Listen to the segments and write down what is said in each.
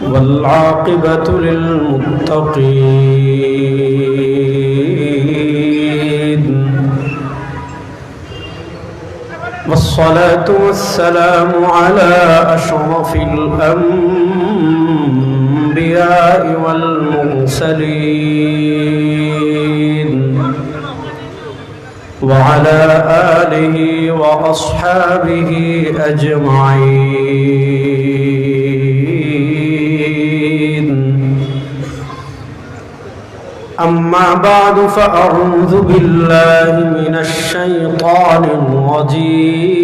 والعاقبة للمتقين والصلاة والسلام على أشرف الأنبياء والمرسلين وعلى آله وأصحابه أجمعين أما بعد فأعوذ بالله من الشيطان الرجيم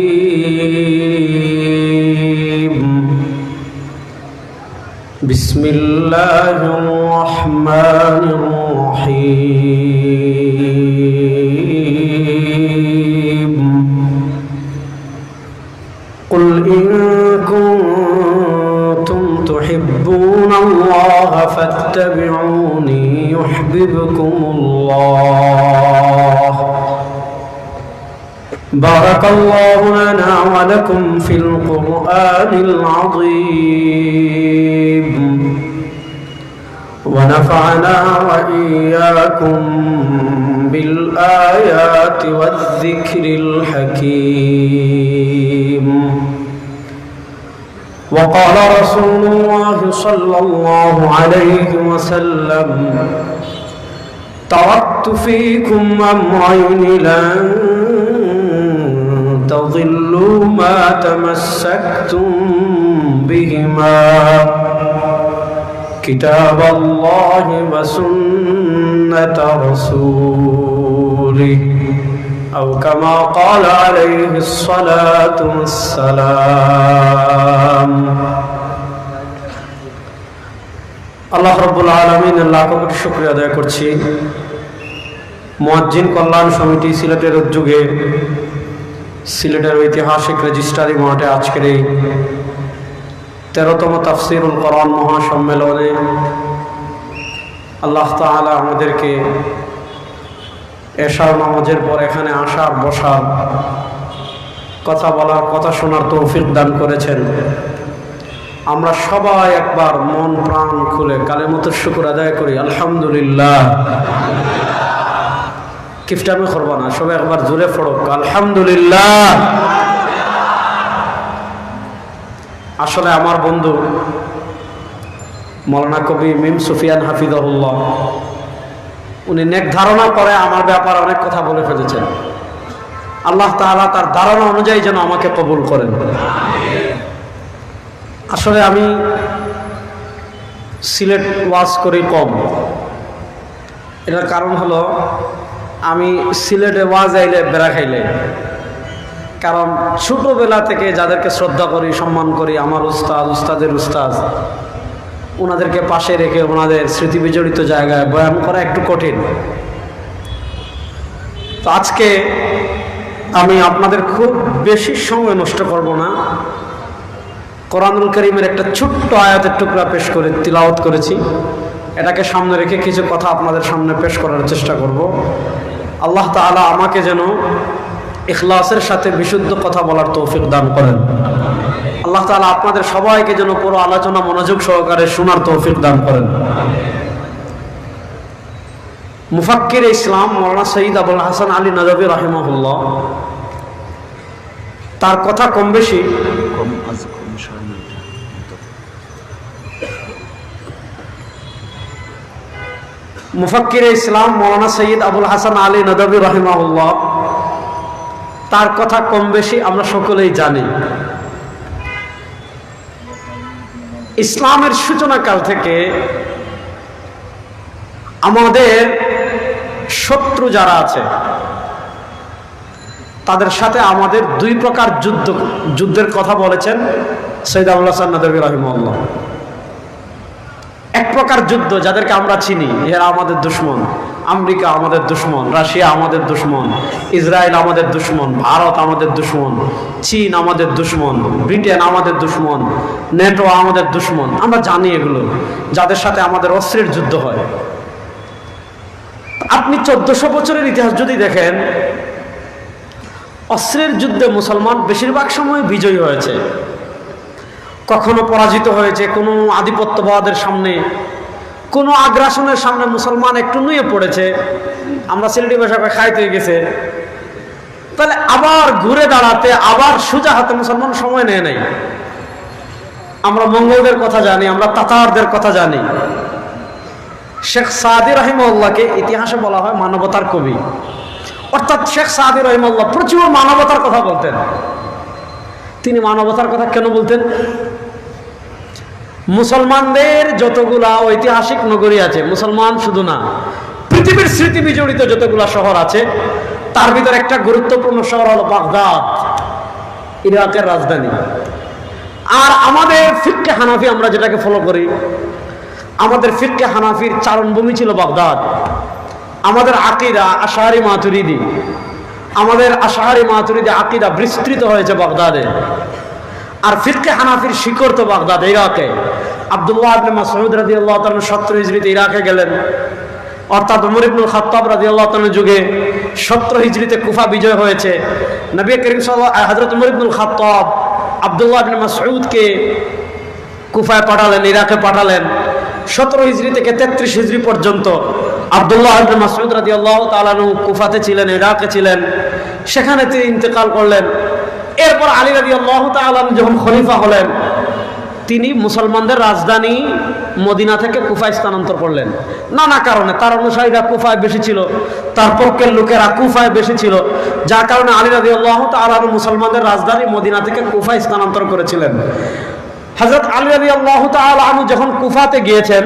بسم الله الرحمن الرحيم قل إن كنتم تحبون الله فاتبعوني يحببكم الله بارك الله لنا ولكم في القرآن العظيم ونفعنا وإياكم بالآيات والذكر الحكيم وقال رسول الله صلى الله عليه وسلم تركت فيكم أمرين لن تضلوا ما تمسكتم بهما كتاب الله وسنة رسوله أو كما قال عليه الصلاة والسلام আল্লাহ রাব্বুল আলামিনের লাখ কোটি শুকরিয়া আদায় করছি। মুয়াজ্জিন কল্যাণ সমিতি সিলেটের উদ্যোগে সিলেটের ঐতিহাসিক রেজিস্ট্রারি মাঠে আজকের এই 13তম তাফসীরুল কোরআন মহাসম্মেলনে আল্লাহ তাআলা আমাদেরকে এশার নামাজের পর এখানে আসার বসার কথা বলার কথা শোনার তৌফিক দান করেছেন। আমরা সবাই একবার মন প্রাণ খুলে কালেমাতুশ শুকর আদায় করি আলহামদুলিল্লাহ। কিফটামি করবা না, সবাই একবার জোরে পড়ো আলহামদুলিল্লাহ। আসলে আমার বন্ধু মাওলানা কবি মিম সুফিয়ান হাফিজাহুল্লাহ উনি নেক ধারণা করে আমার ব্যাপারে অনেক কথা বলে ফেলেছেন। আল্লাহ তাআলা তার ধারণা অনুযায়ী যেন আমাকে কবুল করেন। আসলে আমি সিলেট ওয়াজ করি কম, এটার কারণ হলো আমি সিলেটে ওয়াজ আইলে বেড়া খাইলে, কারণ ছোটোবেলা থেকে যাদেরকে শ্রদ্ধা করি সম্মান করি, আমার উস্তাদ উস্তাদের উস্তাদ, ওনাদেরকে পাশে রেখে ওনাদের স্মৃতি বিজড়িত জায়গায় বয়ান করা একটু কঠিন। তো আজকে আমি আপনাদের খুব বেশি সময় নষ্ট করব না। কোরআনুল কারীমের একটা ছোট্ট আয়াতের টুকরা পেশ করে তিলাওয়াত করেছি, এটাকে সামনে রেখে কিছু কথা আপনাদের সামনে পেশ করার চেষ্টা করব। আল্লাহ তাআলা আমাকে যেন ইখলাসের সাথে বিশুদ্ধ কথা বলার তৌফিক দান করেন। আল্লাহ তাআলা আপনাদের সবাইকে যেন পুরো আলোচনা মনোযোগ সহকারে শোনার তৌফিক দান করেন। মুফাক্কির ইসলাম মাওলানা সৈয়দ আবুল হাসান আলী নদভী রাহিমাহুল্লাহ, তার কথা কম বেশি মুফাক্কির ইসলাম মাওলানা সৈয়দ আবুল হাসান আলী নদভী রাহিমাহুল্লাহ, তার কথা কম বেশি আমরা সকলেই জানি। ইসলামের সূচনাকাল থেকে আমাদের শত্রু যারা আছে তাদের সাথে আমাদের দুই প্রকার যুদ্ধের কথা বলেছেন সৈয়দ আবুল হাসান নদভী রাহিমাহুল্লাহ। এক প্রকার যুদ্ধ যাদেরকে আমরা চিনি, এরা আমাদের দুশমন। আমেরিকা আমাদের দুশমন, রাশিয়া আমাদের দুশমন, ইসরায়েল আমাদের দুশমন, ভারত আমাদের দুশমন, চীন আমাদের দুশমন, ব্রিটেন আমাদের দুশমন, নেটো আমাদের দুশমন। আমরা জানি এগুলো, যাদের সাথে আমাদের অস্ত্রের যুদ্ধ হয়। আপনি 1400 বছরের ইতিহাস যদি দেখেন, অস্ত্রের যুদ্ধে মুসলমান বেশিরভাগ সময় বিজয়ী হয়েছে। কখনো পরাজিত হয়েছে কোনো আধিপত্যবাদের সামনে, কোনো আগ্রাসনের সামনে মুসলমান একটু নুয়ে পড়েছে, আমরা সিলেটি ভাষায় খাইতে গেছে, তাহলে আবার ঘুরে দাঁড়াতে আবার সোজা হাতে মুসলমান সময় নেয় নাই। আমরা মঙ্গলদের কথা জানি, আমরা তাতারদের কথা জানি। শেখ সাদি রাহিমাহুল্লাহকে ইতিহাসে বলা হয় মানবতার কবি। অর্থাৎ শেখ সাদি রাহিমাহুল্লাহ প্রচুর মানবতার কথা বলতেন। তিনি মানবতার কথা কেন বলতেন? মুসলমানদের যতগুলা ঐতিহাসিক নগরী আছে, মুসলমান শুধু না, পৃথিবীর স্মৃতি বিজড়িত যতগুলা শহর আছে, তার ভিতরে একটা গুরুত্বপূর্ণ শহর হলো বাগদাদ, ইরাকের রাজধানী। আর আমাদের ফিকহে হানাফি আমরা যেটাকে ফলো করি, আমাদের ফিকহে হানাফির চারণভূমি ছিল বাগদাদ। আমাদের আকিদা আশআরি মাতুরিদি, আমাদের আশআরি মাতুরিদি আকিদা বিস্তৃত হয়েছে বাগদাদে। আর ফিকহে হানাফির শিকড় তো বাগদাদ, ইরাকে। আব্দুল্লাহ ইবনে মাসউদ রাদিয়াল্লাহু তাআলা 70 হিজরিতে ইরাকে গেলেন, অর্থাৎ ওমর ইবনুল খাত্তাব রাদিয়াল্লাহু তাআলার যুগে 70 হিজরিতে কুফা বিজয় হয়েছে। নবী করিম সাল্লাল্লাহু হযরত ওমর ইবনুল খাত্তাব আব্দুল্লাহ ইবনে মাসউদকে কুফায় পাঠালেন, ইরাকে পাঠালেন। 17 হিজরি থেকে 33 হিজরি পর্যন্ত আব্দুল্লাহ ইবনে মাসউদ রাদিয়াল্লাহু তাআলা কুফাতে ছিলেন, ইরাকে ছিলেন। সেখানে তিনি ইন্তেকাল করলেন। এরপর আলী রাদিয়াল্লাহু তাআলা যখন খলিফা হলেন, তিনি মুসলমানদের রাজধানী মদিনা থেকে কুফায় স্থানান্তর করলেন নানা কারণে। তার অনুসারীরা কুফায় বেশি ছিল, তার পক্ষের লোকেরা কুফায় বেশি ছিল, যার কারণে আলী রাদিয়াল্লাহু তাআলা মুসলমানদের রাজধানী মদিনা থেকে কুফায় স্থানান্তর করেছিলেন। হযরত আলী রাদিয়াল্লাহু তাআলা যখন কুফাতে গিয়েছেন,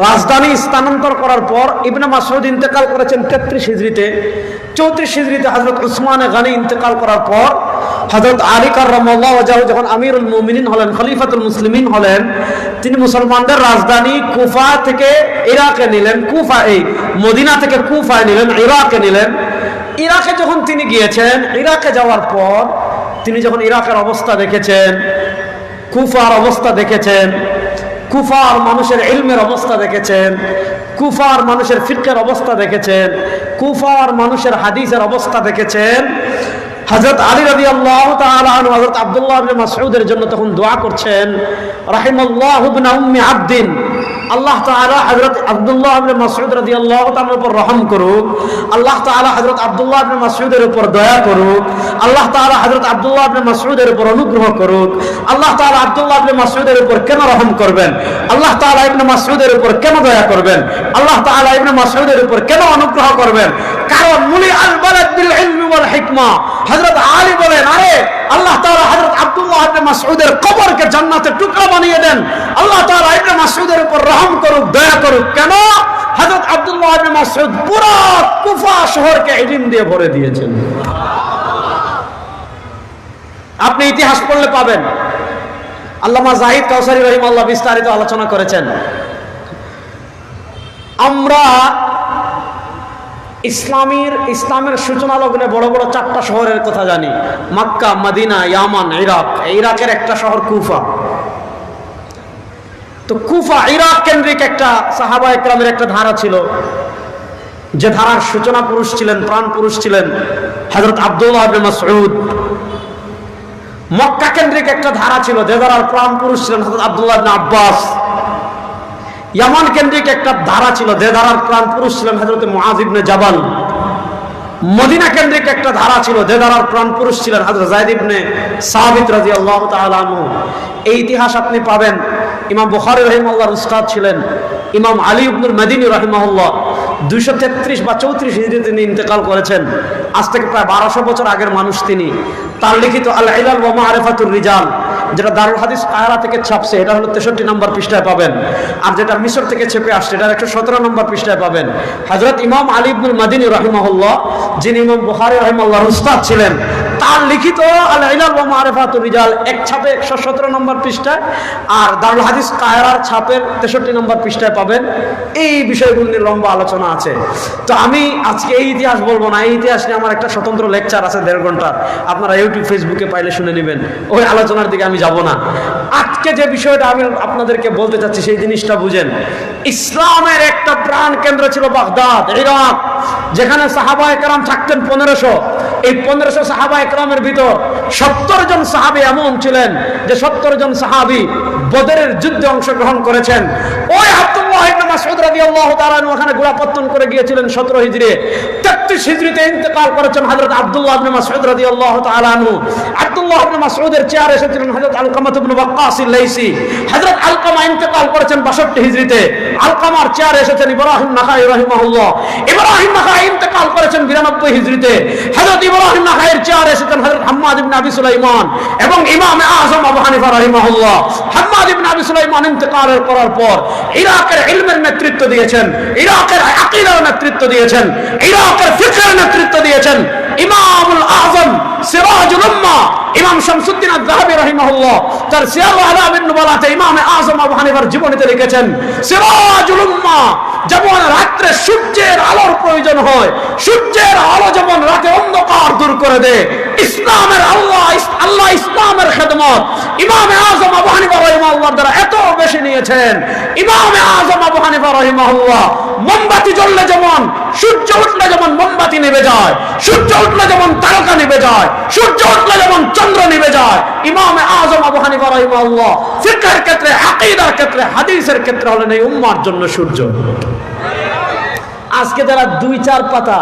রাজধানী স্থানান্তর করার পর ইবনে মাসউদ ইন্তেকাল করেছেন 33 হিজরিতে। 34 হিজরিতে হযরত উসমান গনি ইন্তেকাল করার পর হযরত আলী কাররামাল্লাহু ওয়াজহু যখন আমিরুল মুমিনিন হলেন, খলিফাতুল মুসলিমিন হলেন, তিনি মুসলমানদের রাজধানী কুফা থেকে ইরাকে নিলেন, মদিনা থেকে কুফায় নিলেন, ইরাকে নিলেন। ইরাকে যখন তিনি গিয়েছেন, ইরাকে যাওয়ার পর তিনি যখন ইরাকের অবস্থা দেখেছেন, কুফার অবস্থা দেখেছেন, কুফার মানুষের ইলমের অবস্থা দেখেছেন, কুফার মানুষের ফিকহের অবস্থা দেখেছেন, কুফার মানুষের হাদিসের অবস্থা দেখেছেন, হযরত আলী রাদিয়াল্লাহু তাআলা আনহু হযরত আব্দুল্লাহ ইবনে মাসউদের জন্য তখন দোয়া করছেন, রাহিমাল্লাহু ইবনে উম্মি আবদিন, আল্লাহ তাআলা হযরত আব্দুল্লাহ ইবনে মাসউদ রাদিয়াল্লাহু তাআলার উপর রহম করুক, আল্লাহ তাআলা হযরত আব্দুল্লাহ ইবনে মাসউদের উপর দয়া করুক, আল্লাহ তাআলা হযরত আব্দুল্লাহ ইবনে মাসউদের উপর অনুগ্রহ করুক। আল্লাহ তাআলা আব্দুল্লাহ ইবনে মাসউদের উপর কেন রহম করবেন? আল্লাহ তাআলা ইবনে মাসউদের উপর কেন দয়া করবেন? আল্লাহ তাআলা ইবনে মাসউদের উপর কেন অনুগ্রহ করবেন? কারণ মুলি আল বালাদ বিল ইলমি ওয়াল হিকমা। হযরত আলী বলেন, আরে আল্লাহ তাআলা হযরত আব্দুল্লাহ ইবনে মাসউদের কবরকে জান্নাতের টুকরা বানিয়ে দেন, আল্লাহ তাআলা ইবনে মাসউদের উপর রহম করুক, দয়া করুক। কেন? হযরত আব্দুল্লাহ ইবনে মাসউদ পুরো কুফা শহরকে ইলম দিয়ে ভরে দিয়েছেন। আপনি ইতিহাস পড়লে পাবেন। আল্লামা জাহিদ কাউসারী রাহিমাহুল্লাহ বিস্তারিত আলোচনা করেছেন। আমরা ইসলামের সূচনা লগ্নে বড় বড় 4টা শহরের কথা জানি, মক্কা, মদিনা, ইয়ামান, ইরাক। ইরাকের একটা শহর কুফা। তো কুফা ইরাক কেন্দ্রিক একটা সাহাবা একরামের একটা ধারা ছিল, যে ধারার সূচনা পুরুষ ছিলেন, প্রাণ পুরুষ ছিলেন হযরত আব্দুল্লাহ ইবনে মাসউদ। মক্কা কেন্দ্রিক একটা ধারা ছিল, যে ধারার প্রাণ পুরুষ ছিলেন হযরত আব্দুল্লাহ ইবনে আব্বাস। ইয়ামান কেন্দ্রিক একটা ধারা ছিল, যে ধারার প্রাণ পুরুষ ছিলেন হযরত মুআয ইবনে জাবাল। মদিনা কেন্দ্রিক একটা ধারা ছিল, যে ধারার প্রাণ পুরুষ ছিলেন হযরত যায়েদ ইবনে সাবিত রাদিয়াল্লাহু তাআলা আনহু। এই ইতিহাস আপনি পাবেন। ইমাম বুখারী রাহিমাহুল্লাহর উস্তাদ ছিলেন ইমাম আলী ইবনুল মাদিনী রাহিমাহুল্লাহ। 233 বা 34 হিজরিতে তিনি ইন্তেকাল করেছেন। আজ থেকে প্রায় 1200 বছর আগের মানুষ তিনি। তার লিখিত আল ইলাল ওয়া মা'রিফাতুর রিজাল, যেটা দারুল হাদিস কায়রা থেকে ছাপছে, এটা হলো 63 নম্বর পৃষ্ঠায় পাবেন। আর যেটা মিশর থেকে ছেপে আসছে, এটা 117 নম্বর পৃষ্ঠায় পাবেন। হযরত ইমাম আলী ইবনুল মাদিনী রাহিমাহুল্লাহ, যিনি ইমাম বুখারী রাহিমাহুল্লাহর উস্তাদ ছিলেন, তার লিখিত আল ইলাল ওয়া মা'রিফাতুর রিজাল এক ছাপে 117 নম্বর পৃষ্ঠায়, আর দারুল হাদিস কায়রার ছাপের 63 নম্বর পৃষ্ঠায় পাবেন। এই বিষয়গুলো নিয়ে লম্বা আলোচনা আছে। তো আমি আজকে এই ইতিহাস বলবো না, এই ইতিহাস নিয়ে আমার একটা স্বতন্ত্র লেকচার আছে 1.5 ঘন্টার, আপনারা ইউটিউব ফেসবুকে পাইলে শুনে নেবেন। ওই আলোচনার দিকে আমি যাব না। আজকে যে বিষয়টা আমি আপনাদেরকে বলতে চাচ্ছি, সেই জিনিসটা বুঝেন। ইসলামের একটা প্রাণ কেন্দ্র ছিল বাগদাদ, ইরাক, যেখানে সাহাবায়ে কেরাম থাকতেন 1500। এই 1500 সাহাবা একরামের ভিতর 70 জন সাহাবী এমন ছিলেন যে 70 জন সাহাবী বদরের যুদ্ধে অংশগ্রহণ করেছেন। ওই আব্দুল্লাহ ইবনে মাসউদ রাদিয়াল্লাহু তাআলা ওখানে গোলাপত্তন করে গিয়েছিলেন 17 হিজরি। 33 হিজরিতে ইন্তেকাল করেছেন হযরত আব্দুল্লাহ ইবনে মাসউদ রাদিয়াল্লাহু তাআলা আনহু। আব্দুল্লাহ ইবনে মাসউদের চেয়ারে এসেছিলেন হযরত আলকামা ইবনে ওয়াক্কাস আল-লাইসি। হযরত আলকামা ইন্তেকাল করেছেন 62 হিজরিতে। আলকামার চেয়ারে এসেছেন ইব্রাহিম নাখাই রাহিমাহুল্লাহ। ইব্রাহিম নাখাই ইন্তেকাল করেছেন 92 হিজরিতে। হযরত ইব্রাহিম নাখাইয়ের চেয়ারে এসেছেন হযরত হাম্মাদ ইবনে আবি সুলাইমান এবং ইমাম আযম আবু হানিফা রাহিমাহুল্লাহ। হাম্মাদ ইবনে আবি সুলাইমান ইন্তেকাল করার পর ইরাকের ইলমের নেতৃত্ব দিয়েছেন, ইরাকের আকীদার নেতৃত্ব দিয়েছেন, ইরাকের ফিকহের নেতৃত্ব দিয়েছেন ইমামুল আযম সিরাজুল উম্মাহ ইমাম শামসুদ্দিন আয-যাহাবী রাহিমাহুল্লাহ তার সিয়ার আলামিন নুবালাতে ইমাম আযম আবু হানিফার জীবনীতে লিখেছেন, সিরাজুল উম্মাহ যেমন রাতে সূর্যের আলোর প্রয়োজন হয়, সূর্যের আলো যেমন রাতে অন্ধকার দূর করে দেয়, ইসলামের আল্লাহ ইসলামের খেদমত ইমাম আযম আবু হানিফা রাহিমাহুল্লাহর দ্বারা এত বেশি নিয়েছেন। ইমাম আযম আবু হানিফা রাহিমাহুল্লাহ মোমবাতি জ্বললে যেমন সূর্য উঠলে যেমন মোমবাতি নিভে যায়, সূর্য উঠলে যেমন তারকা নিভে যায়, সূর্য উঠলে যেমন চন্দ্র নিভে যায়, ইমাম আযম আবু হানিফা রাহিমাহুল্লাহ ফিকহের ক্ষেত্রে, আকীদার ক্ষেত্রে, হাদিসের ক্ষেত্রে হলেন এই উম্মার জন্য সূর্য। আজকে যারা 2-4 পাতা,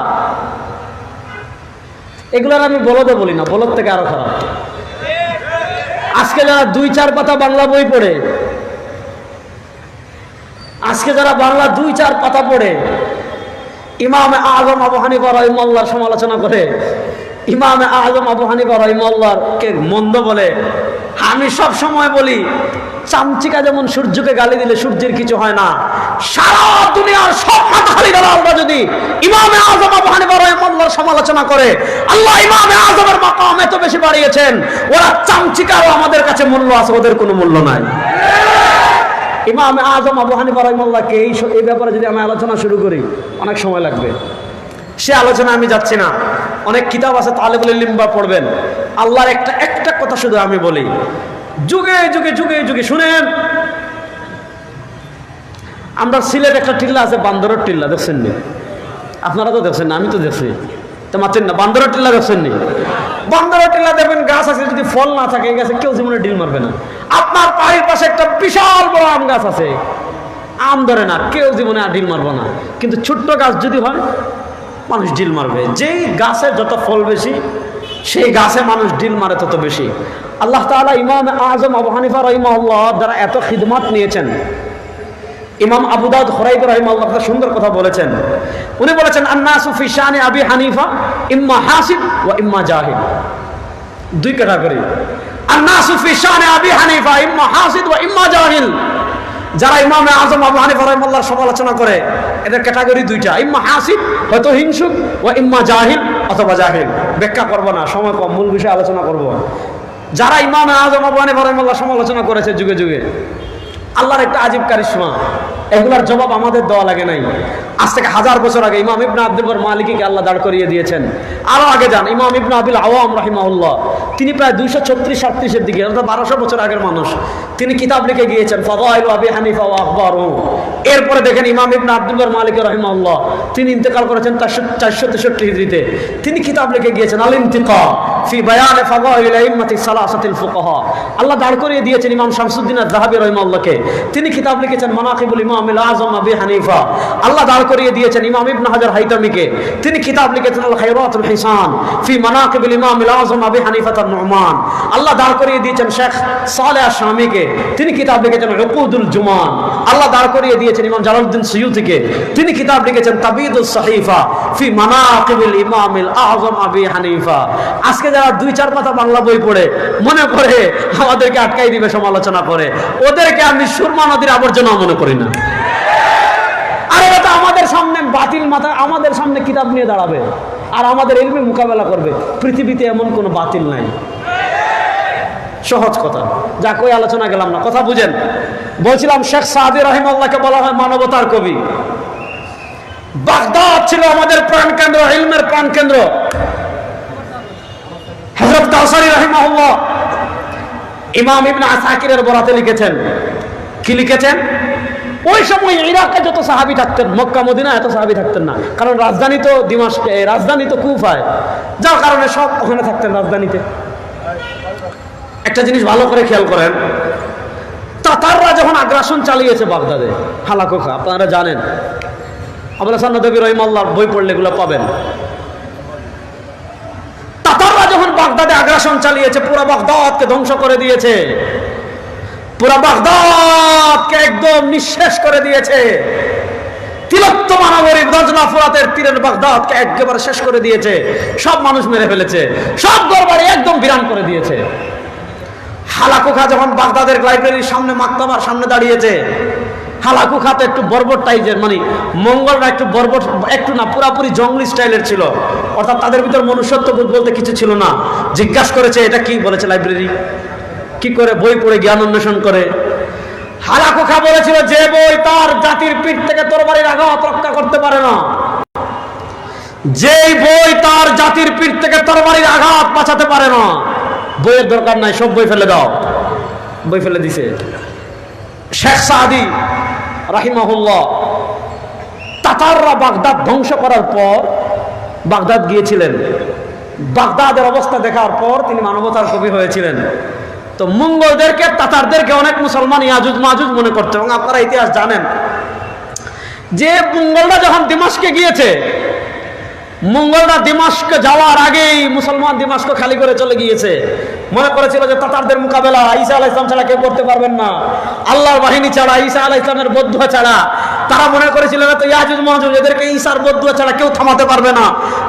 এগুলোর আমি বলদে বলি না, বলদ থেকে আরো খারাপ। আজকে যারা 2-4 পাতা বাংলা বই পড়ে, আজকে যারা বাংলা 2-4 পাতা পড়ে ইমাম আযম আবু হানিফা রাহিমাহুল্লাহর সমালোচনা করে, ইমাম আযম আবু হানিফা রাহিমাহুল্লাহকে মন্দ বলে, আমি সব সময় বলি চামচিকা যেমন সূর্যকে গালি দিলে সূর্যের কিছু হয় না, সারা দুনিয়ার সব মাতাখালী দালালরা যদি ইমাম আযম আবু হানিফা রাহিমাহুল্লাহর সমালোচনা করে, আল্লাহ ইমাম আযমের মাকাম এত বেশি বাড়িয়েছেন, ওরা চামচিকারও আমাদের কাছে মূল্য আছে, ওদের কোনো মূল্য নাই। ইমাম আযম আবু হানিফা রাহিমাহুল্লাহকে এই ব্যাপারে যদি আমি আলোচনা শুরু করি অনেক সময় লাগবে, সে আলোচনা আমি যাচ্ছি না। অনেক কিতাব আছে তালেবুল ইলম বা পড়বেন। আল্লাহর একটা কথা শুধু আমি বলি, যুগে যুগে যুগে যুগে শুনেন, আমরা সিলেট একটা টিল্লা আছে বান্দরের টিল্লা, দেখছেন নি? আপনারা তো দেখছেন না, আমি তো দেখছি, তো মারছেন না। বান্দরের টিল্লা দেখছেন নি? বান্দরের টিল্লা দেখবেন গাছ আছে, যদি ফল না থাকে এই গাছে কেউ জীবনে ডিল মারবে না। আপনার বাড়ির পাশে একটা বিশাল বড় আম গাছ আছে, আম ধরে না, কেউ জীবনে আর ডিল মারবে না। কিন্তু ছোট্ট গাছ যদি হয় মানুষ ডিল মারবে। যেই গাছে যত ফল বেশি সেই গাছে মানুষ ডিল মারে তত বেশি। আল্লাহ তাআলা ইমাম আযম আবু হানিফা রাহিমাহুল্লাহ দ্বারা এত খিদমত নিয়েছেন। ইমাম আবু দাউদ খুরাইবি রাহিমাহুল্লাহ একটা সুন্দর কথা বলেছেন। উনি বলেছেন আন-নাসু ফি শানি আবি হানিফা ইম্মা হাসিব ওয়া ইম্মা জাহিল। 2 ক্যাটাগরি। আন-নাসু ফি শানি আবি হানিফা ইম্মা হাসিব ওয়া ইম্মা জাহিল। যারা ইমাম আযম আবু হানিফা রাহিমাহুল্লাহর সমালোচনা করে এদের ক্যাটাগরি 2টা, ইম্মা হাসিব হয়তো হিংসুক, ওয়া ইম্মা জাহিল অথবা জাহিল। ব্যাখ্যা করব না, সময় কম, মূল বিষয়ে আলোচনা করব। যারা ইমাম আযম আবু হানিফা রাহিমাহুল্লাহর সমালোচনা করেছে যুগে যুগে, আল্লাহর একটা আজীব কারিশমা, এগুলার জবাব আমাদের দেওয়া লাগে নাই। আজ থেকে 1000 বছর আগে ইমাম ইবনে আব্দুল বার মালিকিকে আল্লাহ দাঁড় করিয়ে দিয়েছেন। আরো আগে যান, ইমাম ইবনে আবিল আওয়াম রাহিমাহুল্লাহ, তিনি প্রায় 236-37 এর দিকে, অর্থাৎ 1200 বছর আগের মানুষ, তিনি কিতাব লিখে গিয়েছেন ফাদাইল আবি হানিফা ওয়া আখবারু। এরপরে দেখেন ইমাম ইবনে আব্দুল বার মালিক রাহিমাহুল্লাহ, তিনি ইন্তেকাল করেছেন 463 হিজরিতে। তিনি কিতাব লিখে গিয়েছেন আল ইনতিকা ফি বায়ান ফাদাইল আইম্মাতি সালাসাতিল ফুকাহা। আল্লাহ দাঁড় করিয়ে দিয়েছেন ইমাম শামসুদ্দিন আয-যাহাবী রাহিমাহুল্লাহকে, তিনি কিতাব লিখেছেন মানাকিবুল ইমাম আযম আবি হানিফা। আল্লাহ দাঁড় করিয়ে দিয়েছেন ইমাম ইবনে হাজার হাইতামিকে, তিনি কিতাব লিখেছেন আল খায়রাতুল হিসান ফি মানাকিবিল ইমাম আযম আবি হানিফা আন-নুমান। আল্লাহ দাঁড় করিয়ে দিয়েছেন শেখ সালেহ আশ-শামীকে, তিনি কিতাব লিখেছেন উকুদুল জুমান। আল্লাহ দাঁড় করিয়ে দিয়েছেন ইমাম জালালউদ্দিন সুয়ুতিকে, তিনি কিতাব লিখেছেন তাবিদুস সাহিফা ফি মানাকিবিল ইমাম আযম আবি হানিফা। আজকে যারা 2-4 পাতা বাংলা বই পড়ে মনে করে আমাদেরকে আটকাই দিবে সমালোচনা করে, ওদেরকে আমি সুরমা নদীর আবর্জনা মনে করি না। আর এটা আমাদের সামনে বাতিল মাথা, আমাদের সামনে কিতাব নিয়ে দাঁড়াবে আর আমাদের ইলমে মোকাবেলা করবে। পৃথিবীতে এমন কোনো বাতিল নাই। সহজ কথা, যা কই আলোচনা গেলাম না, কথা বুঝেন। বলছিলাম শেখ সাদি রাহিমাহুল্লাহকে বলা হয় মানবতার কবি। বাগদাদ ছিল আমাদের প্রাণকেন্দ্র, ইলমের প্রাণকেন্দ্র। হযরত কাউসারী রাহিমাহুল্লাহ ইমাম ইবনে আসাকিরের বরাতে লিখেছেন, কি লিখেছেন? ওই সময় ইরাকে যত সাহাবী থাকতেন, মক্কা মদিনা এত সাহাবী থাকতেন না, কারণ রাজধানী তো দিমাশকে, রাজধানী তো কুফায়, যার কারণে সব ওখানে থাকতেন রাজধানীতে। একটা জিনিস ভালো করে খেয়াল করেন, তাতাররা যখন আগ্রাসন চালিয়েছে বাগদাদে, হালাকুখা আপনারা জানেন, আবুল হাসান নদভী রহিমাহুল্লাহর বই পড়লে এগুলো পাবেন। তাতাররা যখন বাগদাদে আগ্রাসন চালিয়েছে, পুরো বাগদাদকে ধ্বংস করে দিয়েছে, পুরো বাগদাদকে একদম নিঃশেষ করে দিয়েছে, তিলোত্তমা নগরী দজনা ফুরাতের তীরের বাগদাদকে একেবারে শেষ করে দিয়েছে, সব মানুষ মেরে ফেলেছে, সব দরবারে একদম বিরান করে দিয়েছে। হালাকুখা যখন বাগদাদের লাইব্রেরির সামনে, মাকতাবার সামনে দাঁড়িয়েছে, হালাকুখা তো একটু বর্বর টাইপের, মানে মঙ্গলরা একটু বর্বর, একটু না পুরাপুরি জঙ্গলি স্টাইলের ছিল, অর্থাৎ তাদের ভিতর মনুষ্যত্ববোধ বলতে কিছু ছিল না। জিজ্ঞাসা করেছে এটা কি, বলেছে লাইব্রেরি, কি করে বই পড়ে জ্ঞান অন্বেষণ করে। হালাকুখা বলেছিল যে বই তার জাতির পিঠ থেকে তরবারির আঘাত রক্ষা করতে পারে না, যেই বই তার জাতির পিঠ থেকে তরবারির আঘাত বাঁচাতে পারে না, বইয়ের দরকার নাই, সব বই ফেলে দাও। বই ফেলে দিছে। শেখ সাদি রাহিমাহুল্লাহ তাতাররা বাগদাদ ধ্বংস করার পর বাগদাদ গিয়েছিলেন, বাগদাদের অবস্থা দেখার পর তিনি মানবতার কবি হয়েছিলেন। তো মঙ্গলদেরকে, তাতারদেরকে অনেক মুসলমান ইয়াজুজ মাজুজ মনে করছে, এবং আপনারা ইতিহাস জানেন যে মঙ্গলরা যখন দিমাশকে গিয়েছে, মঙ্গলরা দিমাশকে যাওয়ার আগেই মুসলমান দিমাশক খালি করে চলে গিয়েছে, মনে করেছিল যে তাতারদের মোকাবেলা ঈসা আলাইহিস সালাম ছাড়া কেউ করতে পারবেন না, আল্লাহর বাহিনী ছাড়া, ঈসা আলাইহিস সালামের বদদুয়া ছাড়া। তারা মনে করেছিল তো ইয়াজুজ মাজুজ এদেরকে ঈসার বদদুয়া ছাড়া কেউ থামাতে পারবে না।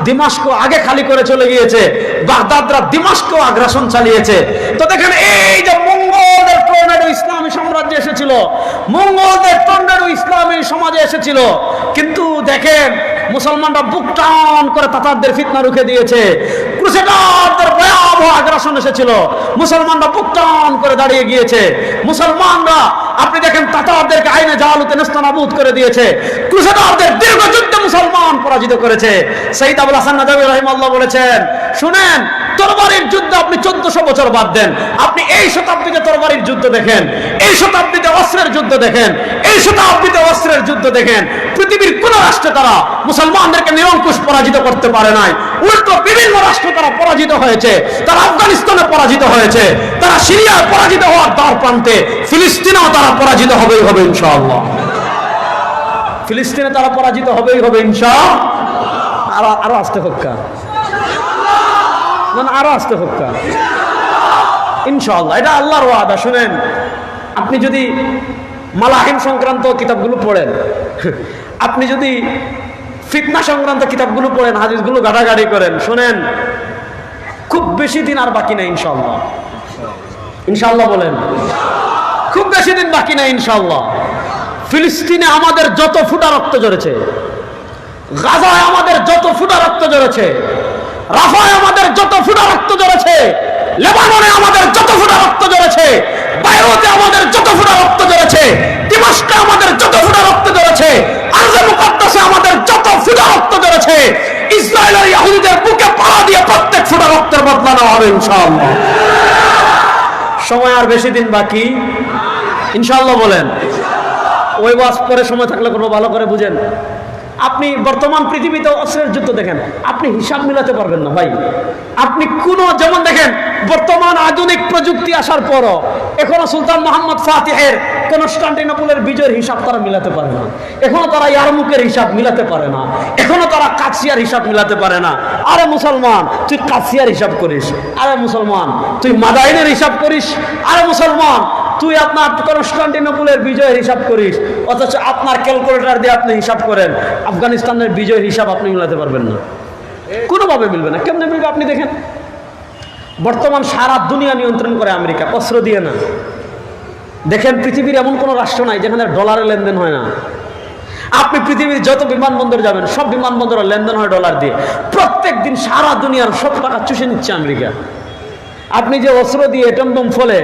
দিমাশক আগে খালি করে চলে গিয়েছে, বাগদাদরা দিমাশকেও আগ্রাসন চালিয়েছে। তো দেখেন এই যে মঙ্গলদের টর্নেডো ইসলামী সাম্রাজ্যে এসেছিল, মঙ্গলদের টর্নেডো ইসলামী সমাজে এসেছিল, কিন্তু দেখেন মুসলমানরা বুক টান করে তাতারদের ফিতনা রুখে দিয়েছে। ক্রুসেডারদের ভয়াবহ আগ্রাসন এসেছিল, মুসলমানরা বুক টান করে দাঁড়িয়ে গিয়েছে। মুসলমানরা আপনি দেখেন তাতারদেরকে আইনে জালালতে নেস্তানাবুদ করে দিয়েছে, ক্রুসেডারদের দীর্ঘ যুদ্ধে মুসলমান পরাজিত করেছে। সৈয়দ আবুল হাসান নদভী রাহিমাহুল্লাহ বলেছেন, শুনেন, তরবারির যুদ্ধ আপনি 1400 বছর বাদ দেন, আপনি এই শতাব্দীতে তরবারির যুদ্ধ দেখেন, এই শতাব্দীতে অস্ত্রের যুদ্ধ দেখেন, এই শতাব্দীতে অস্ত্রের যুদ্ধ দেখেন, পৃথিবীর কোন রাষ্ট্রে তারা মুসলমানদেরকে নিরঙ্কুশ পরাজিত করতে পারে নাই। উল্টো বিভিন্ন রাষ্ট্র তারা পরাজিত হয়েছে, তারা আফগানিস্তানে পরাজিত হয়েছে, তারা সিরিয়ায় পরাজিত হওয়ার দ্বার প্রান্তে, ফিলিস্তিনেও তারা পরাজিত হবেই হবে ইনশাআল্লাহ। ফিলিস্তিনে তারা পরাজিত হবেই হবে ইনশাআল্লাহ। আরো আসতে হক্কা, না আরো আসতে হক্কা ইনশাআল্লাহ, এটা আল্লাহর ওয়াদা। শুনেন, আপনি যদি মালাহিম সংক্রান্ত কিতাবগুলো পড়েন, আপনি যদি ফিতনা সংক্রান্ত কিতাবগুলো পড়েন, হাদিসগুলো ঘাটাঘাটি করেন, শুনেন খুব বেশি দিন আর বাকি নেই ইনশাআল্লাহ। ইনশাআল্লাহ বলেন, খুব বেশি দিন বাকি নেই ইনশাআল্লাহ। ফিলিস্তিনে আমাদের যত ফুটা রক্ত ঝরেছে, গাজায় আমাদের যত ফুটা রক্ত ঝরেছে, রাফায় আমাদের যত ফুটা রক্ত ঝরেছে, লেবাননে আমাদের যত ফুটা রক্ত ঝরেছে, বাইরুতে আমাদের যত ফুটা রক্ত ঝরেছে, দিমাশকে আমাদের যত ফুটা রক্ত ঝরেছে, আরজে মুকাদ্দাসে আমাদের যত ফুটা রক্ত ঝরেছে, ইসরায়েলের ইহুদিদের বুকে পাড়া দিয়ে প্রত্যেক ফুটা রক্তের বদলা নেওয়া হবে ইনশাআল্লাহ। সময় আর বেশি দিন বাকি ইনশাআল্লাহ বলেন। ওই ওয়াজ পরে সময় থাকলে কোনো ভালো করে বুঝেন। আপনি বর্তমান পৃথিবীতে অস্ত্রের যুদ্ধ দেখেন, আপনি হিসাব মিলাতে পারবেন না ভাই। আপনি কোনো, যেমন দেখেন বর্তমান আধুনিক প্রযুক্তি আসার পরও এখনো সুলতান মোহাম্মদ ফাতিহের কনস্টান্টিনোপলের বিজয়ের হিসাব তারা মিলাতে পারে না, এখনো তারা ইয়ারমুকের হিসাব মিলাতে পারে না, এখনো তারা কাছিয়ার হিসাব মিলাতে পারে না। আরে মুসলমান তুই কাছিয়ার হিসাব করিস, আরে মুসলমান তুই মাদাইনের হিসাব করিস, আরে মুসলমান তুই আপনার কনস্টান্টিনোপলের বিজয়ের হিসাব করিস, অথচ আপনার ক্যালকুলেটর দিয়ে আপনি হিসাব করেন, আফগানিস্তানের বিজয়ের হিসাব আপনি মিলাতে পারবেন না, কোনোভাবে মিলবে না। কেমনে মিলবে? আপনি দেখেন বর্তমান সারা দুনিয়া নিয়ন্ত্রণ করে আমেরিকা, অস্ত্র দিয়ে না। দেখেন পৃথিবীর এমন কোনো রাষ্ট্র নাই যেখানে ডলারের লেনদেন হয় না। আপনি পৃথিবীর যত বিমানবন্দর যাবেন, সব বিমানবন্দরের লেনদেন হয় ডলার দিয়ে। প্রত্যেক দিন সারা দুনিয়ার সব টাকা চুষে নিচ্ছে আমেরিকা। আপনি যে অস্ত্র দিয়ে এটম বোম ফলে,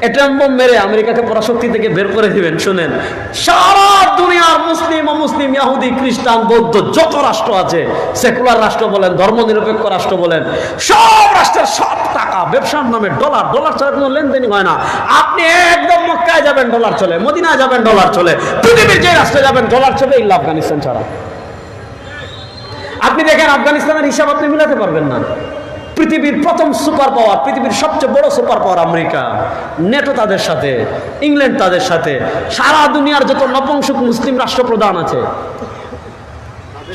এটম বোম মেরে আমেরিকাকে পরাশক্তি থেকে বের করে দিবেন, শুনেন সারা দুনিয়ার মুসলিম অমুসলিম ইহুদি খ্রিস্টান বৌদ্ধ যত রাষ্ট্র আছে, সেকুলার রাষ্ট্র বলেন, ধর্মনিরপেক্ষ রাষ্ট্র বলেন, সব রাষ্ট্রের সব টাকা ব্যবসার নামে ডলার, ডলার ছাড়া কোনো লেনদেনই হয় না। আপনি একদম মক্কায় যাবেন ডলার চলে, মদিনায় যাবেন ডলার চলে, পৃথিবীর যে রাষ্ট্রে যাবেন ডলার চলে, ইল্লা আফগানিস্তান ছাড়া। আপনি দেখেন আফগানিস্তানের হিসাব আপনি মিলাতে পারবেন না। পৃথিবীর প্রথম সুপার পাওয়ার, পৃথিবীর সবচেয়ে বড় সুপার পাওয়ার আমেরিকা, নেটো তাদের সাথে, ইংল্যান্ড তাদের সাথে, সারা দুনিয়ার যত নপুংসক মুসলিম রাষ্ট্রপ্রধান আছে,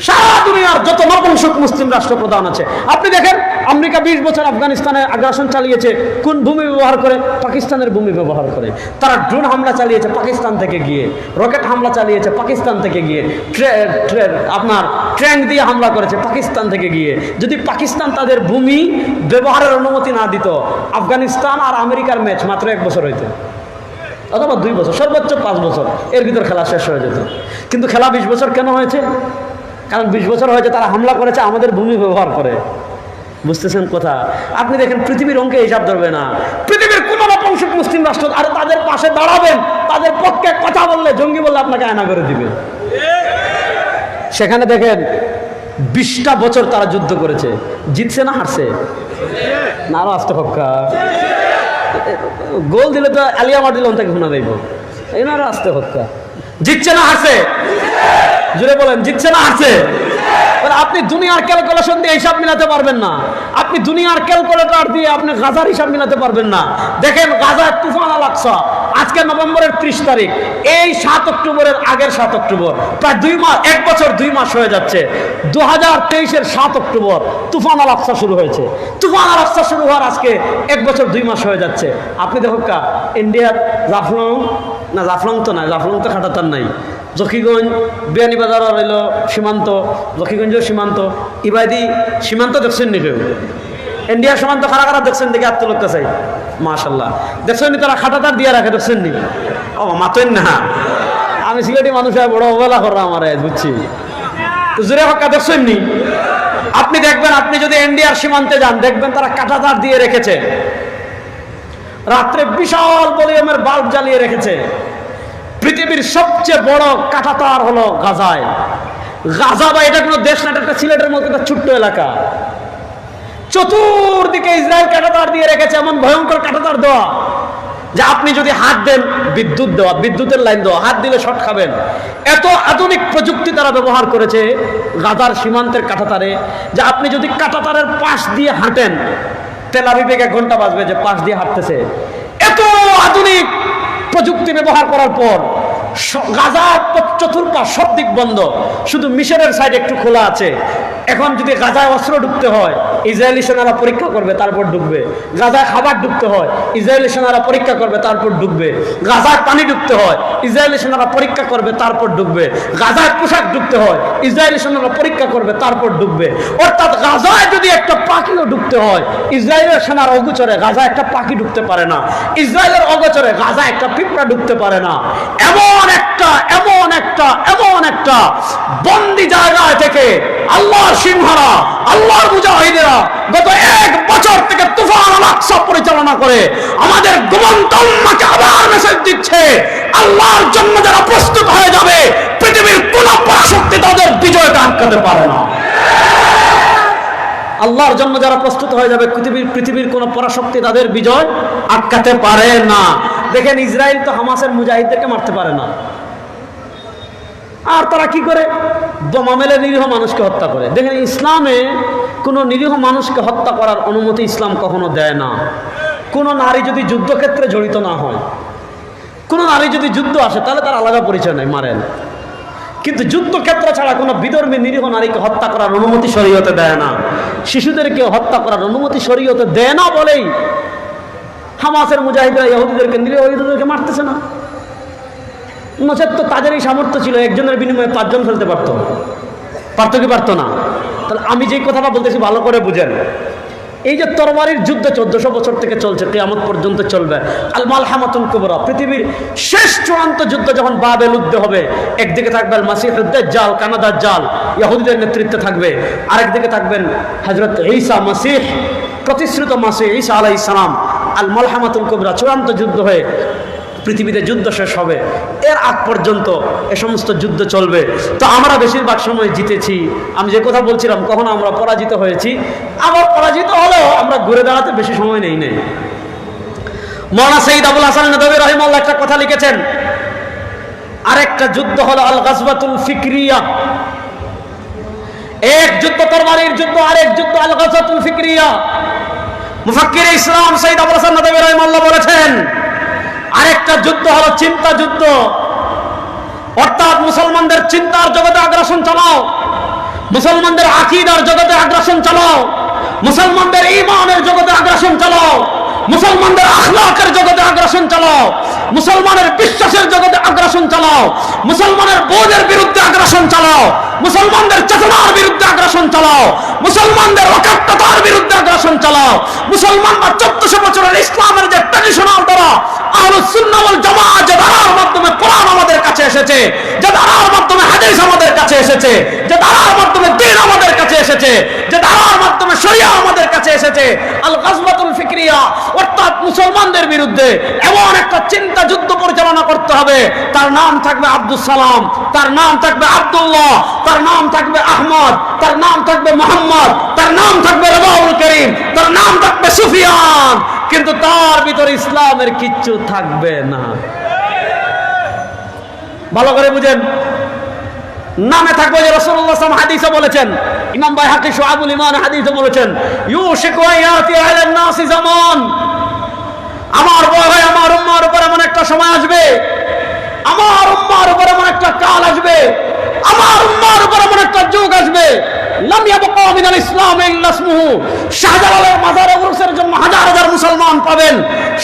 সারা দুনিয়ার যত নপুংসক মুসলিম রাষ্ট্রপ্রধান আছে, আপনি দেখেন আমেরিকা 20 বছর আফগানিস্তানে আগ্রাসন চালিয়েছে, কোন ভূমি ব্যবহার করে? পাকিস্তানের ভূমি ব্যবহার করে। তারা ড্রোন হামলা চালিয়েছে পাকিস্তান থেকে গিয়ে, রকেট হামলা চালিয়েছে পাকিস্তান থেকে গিয়ে, আপনার ট্যাঙ্ক দিয়ে হামলা করেছে পাকিস্তান থেকে গিয়ে। যদি পাকিস্তান তাদের ভূমি ব্যবহারের অনুমতি না দিত, আফগানিস্তান আর আমেরিকার ম্যাচ মাত্র 1 বছর হইতো, অথবা 2 বছর, সর্বোচ্চ 5 বছর, এর ভিতর খেলা শেষ হয়ে যেত। কিন্তু খেলা 20 বছর কেন হয়েছে? কারণ 20 বছর হয়েছে তারা হামলা করেছে আমাদের ভূমি ব্যবহার করে। বুঝতেছেন কথা? আপনি দেখেন পৃথিবীর অঙ্কে হিসাব ধরবে না, পৃথিবীর কোন নপুংসক মুসলিম রাষ্ট্র আর তাদের পাশে দাঁড়াবেন, তাদের পক্ষে কথা বললে, জঙ্গি বললে আপনাকে আয়না করে দিবে। সেখানে দেখেন 20টা বছর তারা যুদ্ধ করেছে, জিতছে না হারছে? না, আরো আসতে হক্কা গোল দিলে তো আলিয়া মার দিলে তাকে শোনা যাইব, এই না, আরো আসতে হক্কা। জিতছে না হারছে? জুড়ে বলেন, জিতছে না হারছে? আপনি দুনিয়ার ক্যালকুলেশন দিয়ে হিসাব মিলাতে পারবেন না, আপনি দুনিয়ার ক্যালকুলেটর দিয়ে আপনি গাজার হিসাব মিলাতে পারবেন না। দেখেন গাজায় তুফান আল আকসা, আজকে নভেম্বরের 30 তারিখ, এই 7 অক্টোবরের আগের 7 অক্টোবর, প্রায় 2 মাস, 1 বছর 2 মাস হয়ে যাচ্ছে। 2023-এর 7 অক্টোবর তুফান আল আকসা শুরু হয়েছে। তুফান আল আকসা শুরু হওয়ার আজকে 1 বছর 2 মাস হয়ে যাচ্ছে। আপনি দেখো ইন্ডিয়ার জাফলং, না জাফলং তো না, জাফলং তো খাটাতার নাই, জকিগঞ্জ, বিয়ানীবাজার রইল সীমান্ত, জকিগঞ্জের সীমান্ত, ইবাদি সীমান্ত দেখছেন নি? কেউ ইন্ডিয়ার সীমান্ত খারা খারাপ দেখছেন? দেখে আত্মলোকটা চাই, মাশাল্লাহ, দেখছেন নি? তারা খাটাতার দিয়ে রাখে, দেখছেন নি? ও মাতেন না, আমি সিলেটি মানুষ বড় অবহেলা করা আমার, বুঝছি। জুড়ে হক্কা দেখছেন নি? আপনি দেখবেন, আপনি যদি ইন্ডিয়ার সীমান্তে যান, দেখবেন তারা কাঁটাতার দিয়ে রেখেছে, রাত্রে বিশাল ভলিউমের বাল্ব জ্বালিয়ে রেখেছে। পৃথিবীর সবচেয়ে বড় কাঁটাতার হলো গাজায়। গাজা বা এটা কোনো দেশ না, এটা একটা সিলেটের মতো একটা ছোট্ট এলাকা, চতুর্দিকে ইসরায়েল কাঁটাতার দিয়ে রেখেছে। এমন ভয়ঙ্কর কাঁটাতার দেওয়া যে আপনি যদি হাত দেন, বিদ্যুৎ দেওয়া, বিদ্যুতের লাইন দেওয়া, হাত দিলে শর্ট খাবেন। এত আধুনিক প্রযুক্তি তারা ব্যবহার করেছে গাজার সীমান্তের কাঁটাতারে, যে আপনি যদি কাঁটাতারের পাশ দিয়ে হাঁটেন, তেল আবিবে 1 ঘন্টা বাজবে যে পাশ দিয়ে হাঁটতেছে। এত আধুনিক প্রযুক্তি ব্যবহার করার পর গাজার চতুর্পাশ সব দিক বন্ধ, শুধু মিশরের সাইড একটু খোলা আছে। এখন যদি গাজায় অস্ত্র ঢুকতে হয়, ইসরায়েলি সেনারা পরীক্ষা করবে তারপর ঢুকবে। গাজায় খাবার ঢুকতে হয়, ইসরায়েলি সেনারা পরীক্ষা করবে তারপর ঢুকবে। গাজায় পানি ঢুকতে হয়, ইসরায়েলি সেনারা পরীক্ষা করবে তারপর ঢুকবে। গাজায় পোশাক ঢুকতে হয়, ইসরায়েলি সেনারা পরীক্ষা করবে তারপর ঢুকবে। অর্থাৎ গাজায় যদি একটা পাখিও ঢুকতে হয়, ইসরায়েলের সেনার অগোচরে গাজায় একটা পাখি ঢুকতে পারে না, ইসরায়েলের অগোচরে গাজায় একটা পিঁপড়া ঢুকতে পারে না। এমন একটা বন্দি জায়গায় থেকে আল্লাহর সিংহরা, আল্লাহর মুজাহিদেরা গত 1 বছর থেকে তুফান আল আকসা পরিচালনা করে আমাদের ঘুমন্ত উম্মাহকে আবার মেসেজ দিচ্ছে, আল্লাহর জন্য যারা প্রস্তুত হয়ে যাবে, পৃথিবীর কোন পরাশক্তি তাদের বিজয়টা আটকাতে পারে না। আল্লাহর জন্য যারা প্রস্তুত হয়ে যাবে, পৃথিবীর কোন পরাশক্তি তাদের বিজয় আটকাতে পারে না। দেখেন ইসরায়েল তো হামাসের মুজাহিদদেরকে মারতে পারে না, আর তারা কি করে? বোমা মেলে নিরীহ মানুষকে হত্যা করে। দেখেন ইসলামে কোনো নিরীহ মানুষকে হত্যা করার অনুমতি ইসলাম কখনো দেয় না। কোনো নারী যদি যুদ্ধক্ষেত্রে জড়িত না হয়, কোনো নারী যদি যুদ্ধ আসে, তাহলে তার আলাদা পরিচয় নেই, মারেন। কিন্তু যুদ্ধক্ষেত্র ছাড়া কোনো বিধর্মী নিরীহ নারীকে হত্যা করার অনুমতি শরীয়তে দেয় না। শিশুদেরকে হত্যা করার অনুমতি শরীয়তে দেয় না বলেই হামাসের মুজাহিদরা ইহুদিদেরকে, নিরীহ ইহুদিদেরকে মারতেছে না। নচেত তো তাদের এই সামর্থ্য ছিল, একজনের বিনিময়ে 5 জন ফেলতে পারতো কি পারতো না? তাহলে আমি যে কথাটা বলতেছি ভালো করে বুঝেন। এই যে তরবারির যুদ্ধ 1400 বছর থেকে চলছে, কিয়ামত পর্যন্ত চলবে। আল মালহামাতুল কুবরা, পৃথিবীর শেষ চূড়ান্ত যুদ্ধ যখন বাবেল যুদ্ধ হবে, একদিকে থাকবে আল মাসিহুদ দাজ্জাল, কানাদাজ্জাল, ইহুদিদের নেতৃত্বে থাকবে। আরেকদিকে থাকবেন হযরত ঈসা মাসিহ, প্রতিশ্রুত মাসিহ ঈসা আলাইহিস সালাম। আল মালহামাতুল কুবরা, চূড়ান্ত যুদ্ধ হয়ে পৃথিবীতে যুদ্ধ শেষ হবে, এর আগ পর্যন্ত এ সমস্ত যুদ্ধ চলবে। তো আমরা বেশিরভাগ সময় জিতেছি। আমি যে কথা বলছিলাম, কখনো আমরা পরাজিত হয়েছি, আবার পরাজিত হলেও আমরা ঘুরে দাঁড়াতে বেশি সময় নেই। মাওলানা সৈয়দ আবুল হাসান নদভী রাহিমাহুল্লাহ একটা কথা লিখেছেন, আরেকটা যুদ্ধ হলো আল গাজওয়াতুল ফিকরিয়া। এক যুদ্ধ তরবারির যুদ্ধ, আরেক যুদ্ধ আল গাজওয়াতুল ফিকরিয়া। মুফাক্কির ইসলাম সৈয়দ আবুল হাসান নদভী রাহিমাহুল্লাহ বলেছেন, আরেকটা যুদ্ধ হলো চিন্তা যুদ্ধ। অর্থাৎ মুসলমানদের চিন্তার জগতে আগ্রাসন চালাও, মুসলমানদের আকীদার জগতে আগ্রাসন চালাও, মুসলমানদের ঈমানের জগতে আগ্রাসন চালাও, মুসলমানদের আখলাকের জগতে আগ্রাসন চালাও, মুসলমানের বিশ্বাসের জগতে আগ্রাসন চালাও, মুসলমানের বোধের বিরুদ্ধে আগ্রাসন চালাও, মুসলমানদের চেতনার বিরুদ্ধে আগ্রাসন চালাও, মুসলমানদের অকাট্যতার বিরুদ্ধে আগ্রাসন চালাও। মুসলমানরা 1400 বছরের ইসলামের যে ট্র্যাডিশনাল দ্বারা আহলুস সুন্নাহ ওয়াল জামাআহ, যে ধারার মাধ্যমে কোরআন আমাদের কাছে এসেছে, যে ধারার মাধ্যমে হাদিস আমাদের কাছে এসেছে, যে ধারার মাধ্যমে দ্বীন আমাদের কাছে এসেছে, যে ধারার মাধ্যমে শরিয়া আমাদের কাছে এসেছে, আল গাজওয়াতুল ফিকরিয়া, অর্থাৎ মুসলমানদের বিরুদ্ধে এমন একটা চিন্তা যুদ্ধ পরিচালনা করতে হবে, তার নাম থাকবে আব্দুস সালাম, তার নাম থাকবে আব্দুল্লাহ, তার নাম থাকবে আহমদ, তার নাম থাকবে মোহাম্মদ, তার নাম থাকবে রবাউল করিম, তার নাম থাকবে সুফিয়ান, কিন্তু তার ভিতরে ইসলামের কিচ্ছু থাকবে না। ভালো করে বুঝেন, নামে থাকবে যে রাসূলুল্লাহ সাল্লাল্লাহু আলাইহি ওয়াসাল্লাম হাদিসে বলেছেন, ইমাম বাইহাকী শুআবুল ঈমান হাদিসে বলেছেন, ইউশিকু আয়াতি আলান নাসি জামান, আমার ভয় হয় আমার উম্মার উপর এমন একটা সময় আসবে, আমার উম্মার উপর এমন একটা কাল আসবে, আমার উম্মার উপর এমন একটা যুগ আসবে, লাম ইয়াবকা মিনাল ইসলাম ইল্লা ইসমুহু, শাহজালালের মাজারে উরুসের জন্য হাজার হাজার মুসলমান পাবেন,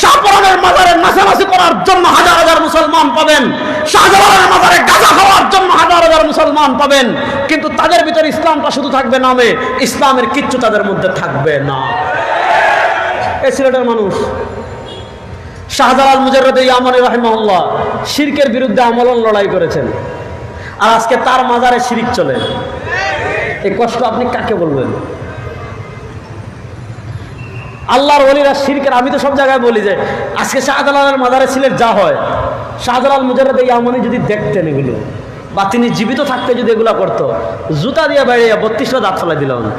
শাহপরানের মাজারে নাচানাচি করার জন্য হাজার হাজার মুসলমান পাবেন, শাহজালালের মাজারে গাঁজা খাওয়ার জন্য হাজার হাজার মুসলমান পাবেন, কিন্তু তাদের ভিতরে ইসলামটা শুধু থাকবে নামে, ইসলামের কিচ্ছু তাদের মধ্যে থাকবে না। এই সিলেটের মানুষ শাহজালাল মুজাররদ ইয়ামানি রাহিমাহুল্লাহ শিরকের বিরুদ্ধে আমরণ লড়াই করেছেন, আর আজকে তার মাজারে শিরিক চলে। এই কষ্ট আপনি কাকে বলবেন? আল্লাহর ওলিরা শিরকের, আমি তো সব জায়গায় বলি যে আজকে শাহজালালের মাজারে সিলেট যা হয়, শাহজালাল মুজাররদ ইয়ামানি যদি দেখতেন এগুলো, বা তিনি জীবিত থাকতে যদি এগুলো করতো, জুতা দিয়ে বাইরে 32টা দাঁত ফেলাই দিল না।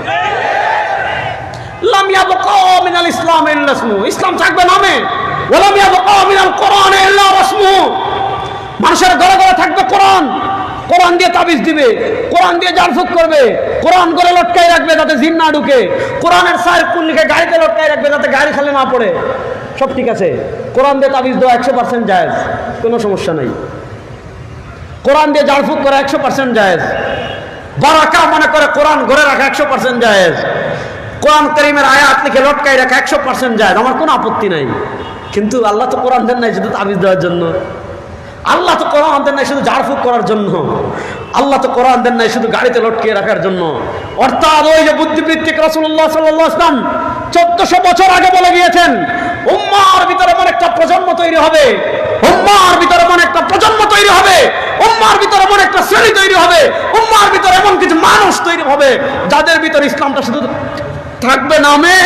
লাম ইয়াবকা মিনাল ইসলাম ইল্লা ইসমুহু, ইসলাম থাকবে নামে, ওয়ালাম ইয়াবকা মিনাল কোরআন ইল্লা রাসমুহু, মানুষের ঘরে ঘরে থাকবে কোরআন, কোরআন দিয়ে তাবিজ দিবে, কোরআন দিয়ে জারফুক করবে, কোরআন করে লটকাই রাখবে যাতে জিন না ঢুকে, কোরআনের সায়ের কোন লিখে গাড়িতে লটকাই রাখবে যাতে গাড়ি খালে না পড়ে। সব ঠিক আছে, কোরআন দিয়ে তাবিজ দেওয়া 100% জায়েজ, কোনো সমস্যা নাই। কোরআন দিয়ে জারফুক করা 100% জায়েজ, বারাকা মনে করে কোরআন ঘরে রাখা 100% জায়েজ, কোরআন কারীমের আয়াত লিখে লটকাই রাখা 100% জায়েজ, আমার কোনো আপত্তি নাই। কিন্তু আল্লাহ তো কোরআন দেন নাই শুধু তাবিজ দেওয়ার জন্য, আল্লাহ তো কোরআন দেন নাই শুধু ঝাড়ফুঁক করার জন্য, আল্লাহ তো কোরআন দেন নাই শুধু গাড়িতে লটকিয়ে রাখার জন্য। অর্থাৎ ওই যে বুদ্ধিবৃত্তিক রাসূলুল্লাহ সাল্লাল্লাহু আলাইহি ওয়াসাল্লাম 1400 বছর আগে বলে গিয়েছেন, উম্মার ভিতরে এমন একটা প্রজন্ম তৈরি হবে, উম্মার ভিতরে এমন একটা প্রজন্ম তৈরি হবে, উম্মার ভিতরে এমন একটা শ্রেণী তৈরি হবে, উম্মার ভিতরে এমন কিছু মানুষ তৈরি হবে যাদের ভিতরে ইসলামটা শুধু থাকবে নামে,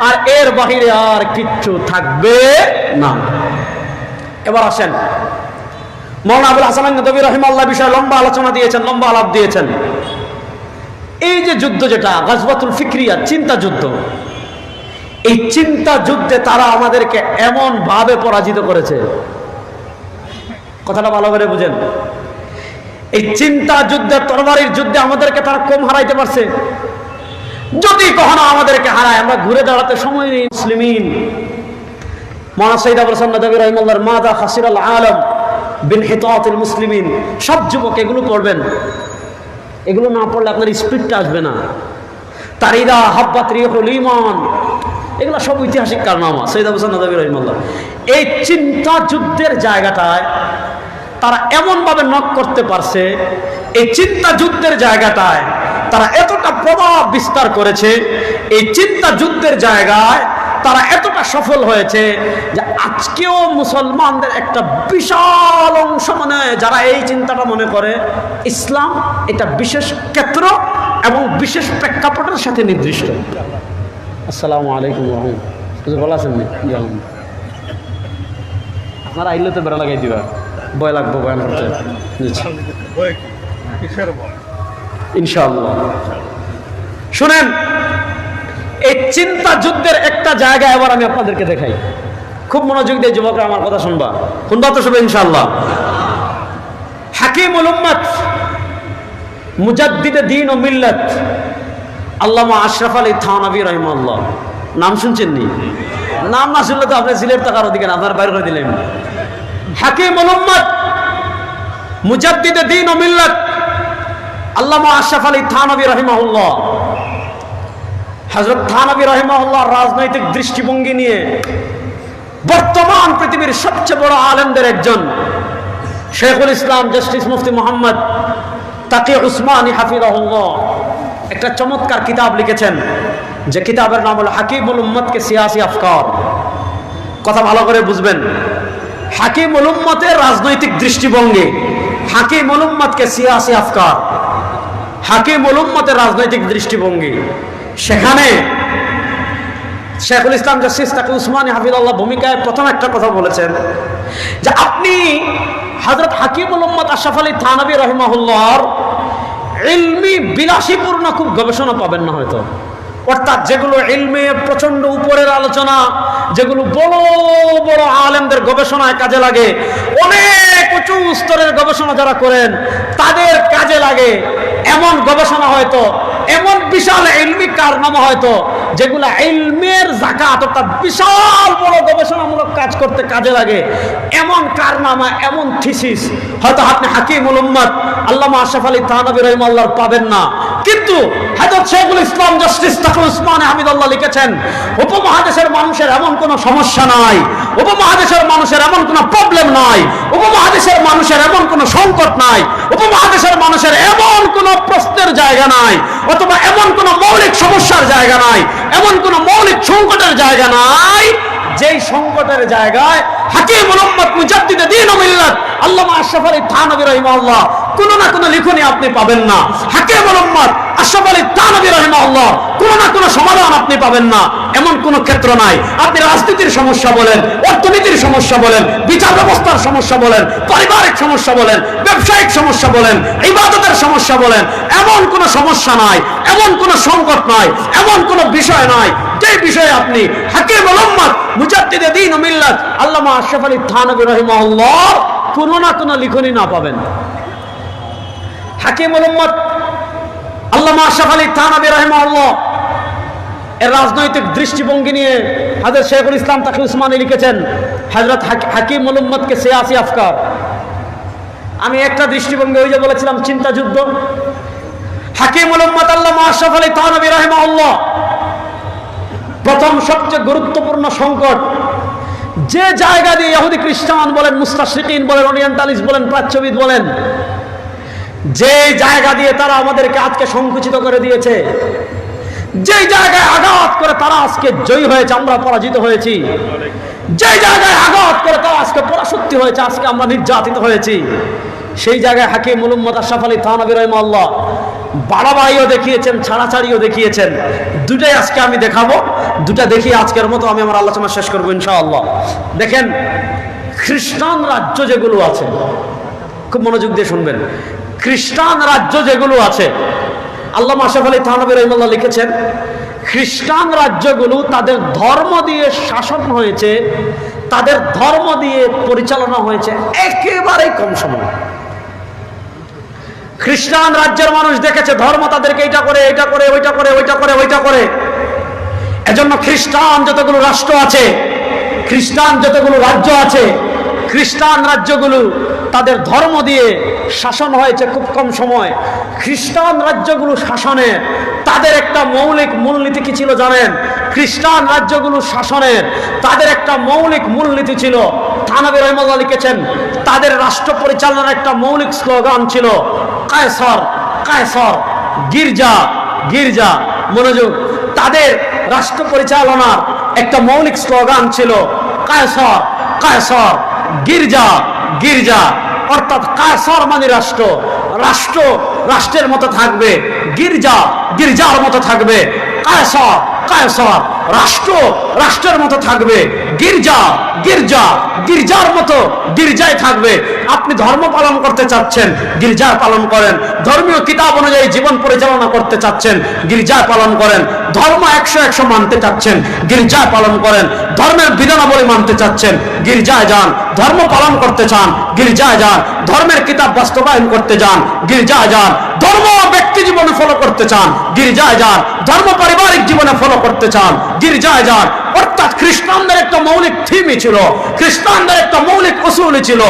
আর এর বাহিরে আর কিচ্ছু থাকবে না। এবার আসেন, মাওলানা আবুল হাসান নদভী রাহিমাহুল্লাহ বিষয়ে লম্বা আলোচনা দিয়েছেন, লম্বা আলাপ দিয়েছেন। এই যে যুদ্ধ, যেটা গাজওয়াতুল ফিকরিয়া, চিন্তা যুদ্ধ, এই চিন্তা যুদ্ধে তারা আমাদেরকে এমন ভাবে পরাজিত করেছে, কথাটা ভালো করে বুঝেন। এই চিন্তা যুদ্ধে, তরবারির যুদ্ধে আমাদেরকে তারা কম হারাইতে পারছে? যদি কখনো আমাদেরকে হারায়, আমরা ঘুরে দাঁড়াতে সময় নেই। মুসলিমিন, মাওলানা সৈয়দ আবুল হাসান নদভী রাহিমাহুল্লাহর মাদা খাসিরাল আলম বিনহিতাতিল মুসলিমিন, সব যুবক এগুলো পড়বেন। এগুলো না পড়লে আপনার স্পিডটা আসবে না। তারিদা হাব্বাত রিহুল ঈমান, এগুলো সব ঐতিহাসিক কারনামা সৈয়দ আবুল হাসান নদভী রাহিমাহুল্লাহ। এই চিন্তা যুদ্ধের জায়গাটায় তারা এমনভাবে নক করতে পারছে, এই চিন্তা যুদ্ধের জায়গাটায় তারা এতটা প্রভাব বিস্তার করেছে, এই চিন্তা যুদ্ধের জায়গায় তারা এতটা সফল হয়েছে যে আজকেও মুসলমানদের একটা বিশাল অংশ মনে হয় যারা এই চিন্তাটা মনে করে ইসলাম এটা বিশেষ ক্ষেত্র এবং বিশেষ প্রেক্ষাপটের সাথে নির্দিষ্ট। আসসালামু আলাইকুম ওয়া রাহমাতুল্লাহ। ভালো আছেন? আপনারা আইলে তো বেড়া লাগাই দিবা, ভয় লাগবো বয়ান করতে। ইনশাআল্লাহ শুনেন, এই চিন্তা যুদ্ধের একটা জায়গা এবার আমি আপনাদেরকে দেখাই, খুব মনোযোগ দিয়ে যুবকরা আমার কথা শুনবা, শুনবা তো সবাই ইনশাআল্লাহ। হাকিমুল উম্মত, মুজাদ্দিদে দ্বীন ও মিল্লাত, আল্লামা আশরাফ আলী থানভী রাহিমাহুল্লাহ, নাম শুনছেন নি? নাম না শুনলে তো আপনি সিলেট টাকার ওদিকে আপনার বাইরে করে দিলেন। হাকিমুল উম্মত, মুজাদ্দিদে দ্বীন ও মিল্লাত, আল্লামা আশরাফ আলী থানভী রাহিমাহুল্লাহ। হযরত থানভী রাহিমাহুল্লাহর রাজনৈতিক দৃষ্টিভঙ্গি নিয়ে বর্তমান পৃথিবীর সবচেয়ে বড় আলেমদের একজন শেখুল ইসলাম জাস্টিস মুফতি মোহাম্মদ তাকি উসমানী হাফিজাহুল্লাহ একটা চমৎকার কিতাব লিখেছেন, যে কিতাবের নাম হলো হাকিমুল উম্মতকে সিয়াসি আফকার। কথা ভালো করে বুঝবেন, হাকিমুল উম্মতের রাজনৈতিক দৃষ্টিভঙ্গি, হাকিমুল উম্মতকে সিয়াসি আফকার, হাকিমুল উম্মতের রাজনৈতিক দৃষ্টিভঙ্গি। সেখানে শেখুল ইসলাম জাস্টিস তাকি উসমানী হাফিজাহুল্লাহ ভূমিকায় প্রথম একটা কথা বলেছেন, যে আপনি হযরত হাকিমুল উম্মত আশরাফ আলী থানভী রাহিমাহুল্লাহর ইলমি বিলাসীপূর্ণ খুব গবেষণা পাবেন না হয়তো, অর্থাৎ যেগুলো ইলমে প্রচন্ড উপরের আলোচনা, যেগুলো বড় বড় আলেমদের গবেষণায় কাজে লাগে, অনেক উঁচু স্তরের গবেষণা যারা করেন তাদের কাজে লাগে, এমন গবেষণা হয়তো, এমন বিশাল ইলমি কারনামা হয়তো যেগুলা ইলমের যাকাত, অর্থাৎ বিশাল বড় গবেষণামূলক কাজ করতে কাজে লাগে, এমন কারনামা, এমন থিসিস হয়তো আপনি হাকিমুল উম্মত আল্লামা আশরাফ আলী থানভী রাহিমাহুল্লাহর পাবেন না। কিন্তু হযরত শেখুল ইসলাম জাস্টিস তাকি উসমানী হাফিজাহুল্লাহ লিখেছেন, উপমহাদেশের মানুষের এমন কোনো সমস্যা নাই, উপমহাদেশের মানুষের এমন কোনো প্রবলেম নাই, উপমহাদেশের মানুষের এমন কোনো সংকট নাই, উপমহাদেশের মানুষের এমন কোনো প্রশ্নের জায়গা নাই, অথবা এমন কোনো মৌলিক সমস্যার জায়গা নাই, এমন কোনো মৌলিক সংকটের জায়গা নাই যেই সংকটের জায়গায় হাকিমুল উম্মত মুজাদ্দিদে দ্বীন ও মিল্লাত আল্লামা আশরাফ আলী থানভী রাহিমাহুল্লাহ কোনো না কোনো লিখনি আপনি পাবেন না। হাকিমুল উম্মত আশরাফ আলী থানভী রাহিমাহুল্লাহ কোনো না কোনো সমাধান আপনি পাবেন না, এমন কোনো ক্ষেত্র নাই। আপনি রাজনীতির সমস্যা বলেন, অর্থনীতির সমস্যা বলেন, বিচার ব্যবস্থার সমস্যা বলেন, পারিবারিক সমস্যা বলেন, ব্যবসায়িক সমস্যা বলেন, ইবাদতের সমস্যা বলেন, এমন কোনো সমস্যা নাই, এমন কোনো সংকট নাই, এমন কোনো বিষয় নাই যে বিষয়ে আপনি হাকিমুল উম্মত মুজাদ্দিদে দ্বীন ও মিল্লাত আল্লামা আশরাফ আলী থানভী রাহিমাহুল্লাহ কোনো না কোনো লিখনি না পাবেন। হাকিমুল উম্মত আল্লামা আশরাফ আলী থানভী রাহিমাহুল্লাহ এর রাজনৈতিক দৃষ্টিভঙ্গি নিয়ে হযরত শেখুল ইসলাম তাকি উসমানী লিখেছেন, হযরত হাকিমুল উম্মতকে সিয়াসি আফকার। আমি একটা দৃষ্টিভঙ্গি ওই যে বলেছিলাম চিন্তা যুদ্ধ, হাকিমুল উম্মত আল্লামা আশরাফ আলী থানভী রাহিমাহুল্লাহ প্রথম সবচেয়ে গুরুত্বপূর্ণ সংকট, যে জায়গা দিয়ে ইহুদি খ্রিস্টান বলেন, মুস্তাশরিকিন বলেন, ওরিয়েন্টালিস্ট বলেন, প্রাচ্যবিদ বলেন, যে জায়গা দিয়ে তারা আমাদেরকে আজকে সংকুচিত করে দিয়েছে, যে জায়গায় আঘাত করে তারা আজকে জয়ী হয়েছে, আমরা পরাজিত হয়েছি, যে জায়গায় আঘাত করে তারা আজকে পরাশক্তি হয়েছে, আজকে আমরা নির্যাতিত হয়েছি, সেই জায়গায় হাকিমুল উম্মত আশরাফ আলী থানভী রাহিমাহুল্লাহ বাড়াবাড়িও দেখিয়েছেন, ছাড়াছাড়িও দেখিয়েছেন। দুটাই আজকে আমি দেখাবো, দুটা দেখিয়ে আজকের মতো আমি আমার আলোচনা শেষ করবো ইনশাআল্লাহ। দেখেন, খ্রিস্টান রাজ্য যেগুলো আছে, খুব মনোযোগ দিয়ে শুনবেন, খ্রিস্টান রাজ্য যেগুলো আছে, আল্লামা আশরাফ আলী থানভী রাহিমাহুল্লাহ লিখেছেন, খ্রিস্টান রাজ্যগুলো তাদের ধর্ম দিয়ে শাসন হয়েছে, তাদের ধর্ম দিয়ে পরিচালনা হয়েছে একেবারেই কম সময়। খ্রিস্টান রাজ্যের মানুষ দেখেছে ধর্ম তাদেরকে এটা করে, এটা করে, ওইটা করে, ওইটা করে, ওইটা করে। এজন্য খ্রিস্টান যতগুলো রাষ্ট্র আছে, খ্রিস্টান যতগুলো রাজ্য আছে, খ্রিস্টান রাজ্যগুলো তাদের ধর্ম দিয়ে শাসন হয়েছে খুব কম সময়। খ্রিস্টান রাজ্যগুলো শাসনে তাদের একটা মৌলিক মূলনীতি কি ছিল জানেন? খ্রিস্টান রাজ্যগুলো শাসনের তাদের একটা মৌলিক মূলনীতি ছিল, থানভী রাহিমাহুল্লাহ লিখেছেন, তাদের রাষ্ট্র পরিচালনার একটা মৌলিক স্লোগান ছিল কায়সার কায়সার, গির্জা গির্জা। মনোযোগ, তাদের রাষ্ট্র পরিচালনার একটা মৌলিক স্লোগান ছিল কায়সার কায়সার, গির্জা গির্জা। অর্থাৎ কায়সার মানে রাষ্ট্র, রাষ্ট্র রাষ্ট্রের মতো থাকবে, গির্জা গির্জার মতো থাকবে, কায়সার কায়সার, রাষ্ট্র রাষ্ট্রের মতো থাকবে, গির্জা গির্জা গির্জার মতো গির্জায় থাকবে। আপনি ধর্ম পালন করতে চাচ্ছেন, গির্জায় পালন করেন। ধর্মীয় কিতাব অনুযায়ী জীবন পরিচালনা করতে চাচ্ছেন, গির্জায় পালন করেন। ধর্ম 100 মানতে চাচ্ছেন, গির্জায় পালন করেন। ধর্মের বিধানাবলী মানতে চাচ্ছেন, গির্জায় যান। ধর্ম পালন করতে চান, গির্জায় যান। ধর্মের কিতাব বাস্তবায়ন করতে যান, গির্জায় যান। ধর্ম ব্যক্তি জীবনে ফলো করতে চান, গির্জায় যান। ধর্ম পারিবারিক জীবনে ফলো করতে চান, গির্জায় যান। অর্থাৎ খ্রিস্টানদের একটা মৌলিক থিমই ছিল, খ্রিস্টানদের একটা মৌলিক উসুল ছিল,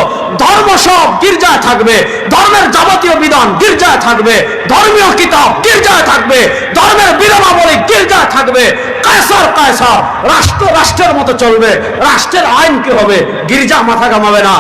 ধর্ম সব গির্জায় থাকবে। ধর্মের যাবতীয় বিধান গির্জায় থাকবে, ধর্মীয় কিতাব গির্জায় থাকবে, ধর্মের বিধানাবলী গির্জায় থাকবে। কায়সার কায়সার, রাষ্ট্র রাষ্ট্রের মতো চলবে। রাষ্ট্রের আইন কি হবে? গির্জা মাথা ঘামাবে না।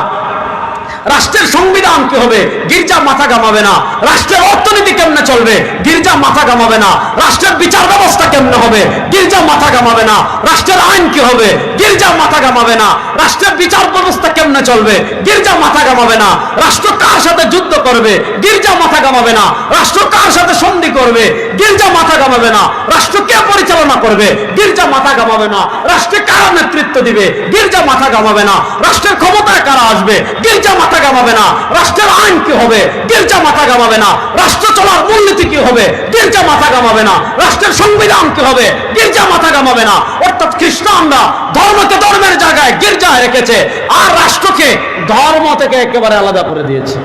রাষ্ট্রের সংবিধান কি হবে? গির্জা মাথা ঘামাবে না। রাষ্ট্রের অর্থনীতি কেমনে চলবে? গির্জা মাথা ঘামাবে না। রাষ্ট্রের বিচার ব্যবস্থা কেমনে হবে? গির্জা মাথা ঘামাবে না। রাষ্ট্রের আইন কি হবে? গির্জা মাথা ঘামাবে না। রাষ্ট্রের বিচার ব্যবস্থা কেমনে চলবে? গির্জা মাথা ঘামাবে না। রাষ্ট্র কার সাথে যুদ্ধ করবে? গির্জা মাথা ঘামাবে না। রাষ্ট্র কার সাথে সন্ধি করবে? গির্জা মাথা ঘামাবে না। রাষ্ট্র কে পরিচালনা করবে? গির্জা মাথা ঘামাবে না। রাষ্ট্রে কারা নেতৃত্ব দিবে? গির্জা মাথা ঘামাবে না। রাষ্ট্রের ক্ষমতায় কারা আসবে? গির্জা মাথা ঘামাবে না। রাষ্ট্রের আইন কি হবে? গির্জা মাথা ঘামাবে না। রাষ্ট্র চলার মূলনীতি কি হবে? গির্জা মাথা ঘামাবে না। রাষ্ট্রের সংবিধান কি হবে? গির্জা মাথা ঘামাবে না। অর্থাৎ খ্রিস্টানরা ধর্মকে ধর্মের জায়গায় গির্জায় রেখেছে, আর রাষ্ট্রকে ধর্ম থেকে একেবারে আলাদা করে দিয়েছে।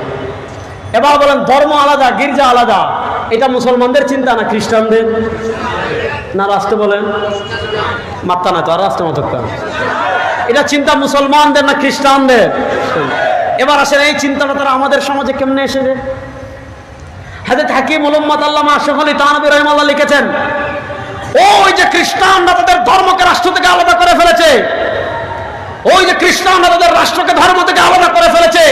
এবার বলেন, ধর্ম আলাদা, গির্জা আলাদা, এটা মুসলমানদের চিন্তা না খ্রিস্টানদের? না রাষ্ট্র বলেন মাত্তা না তো, আর রাষ্ট্র মত এটা চিন্তা মুসলমানদের না খ্রিস্টানদের? এবার আসেন, এই চিন্তাটা তারা আমাদের সমাজে কেমনে এসেছে? হযরত হাকিম উম্মাত আল্লামা আশরাফ আলী থানভী রাহিমাহুল্লাহ লিখেছেন, ওই যে খ্রিস্টানরা তাদের ধর্মকে রাষ্ট্র থেকে আলাদা করে ফেলেছে, ওই যে খ্রিস্টানরা তাদের রাষ্ট্রকে ধর্ম থেকে আলাদা করে ফেলেছে,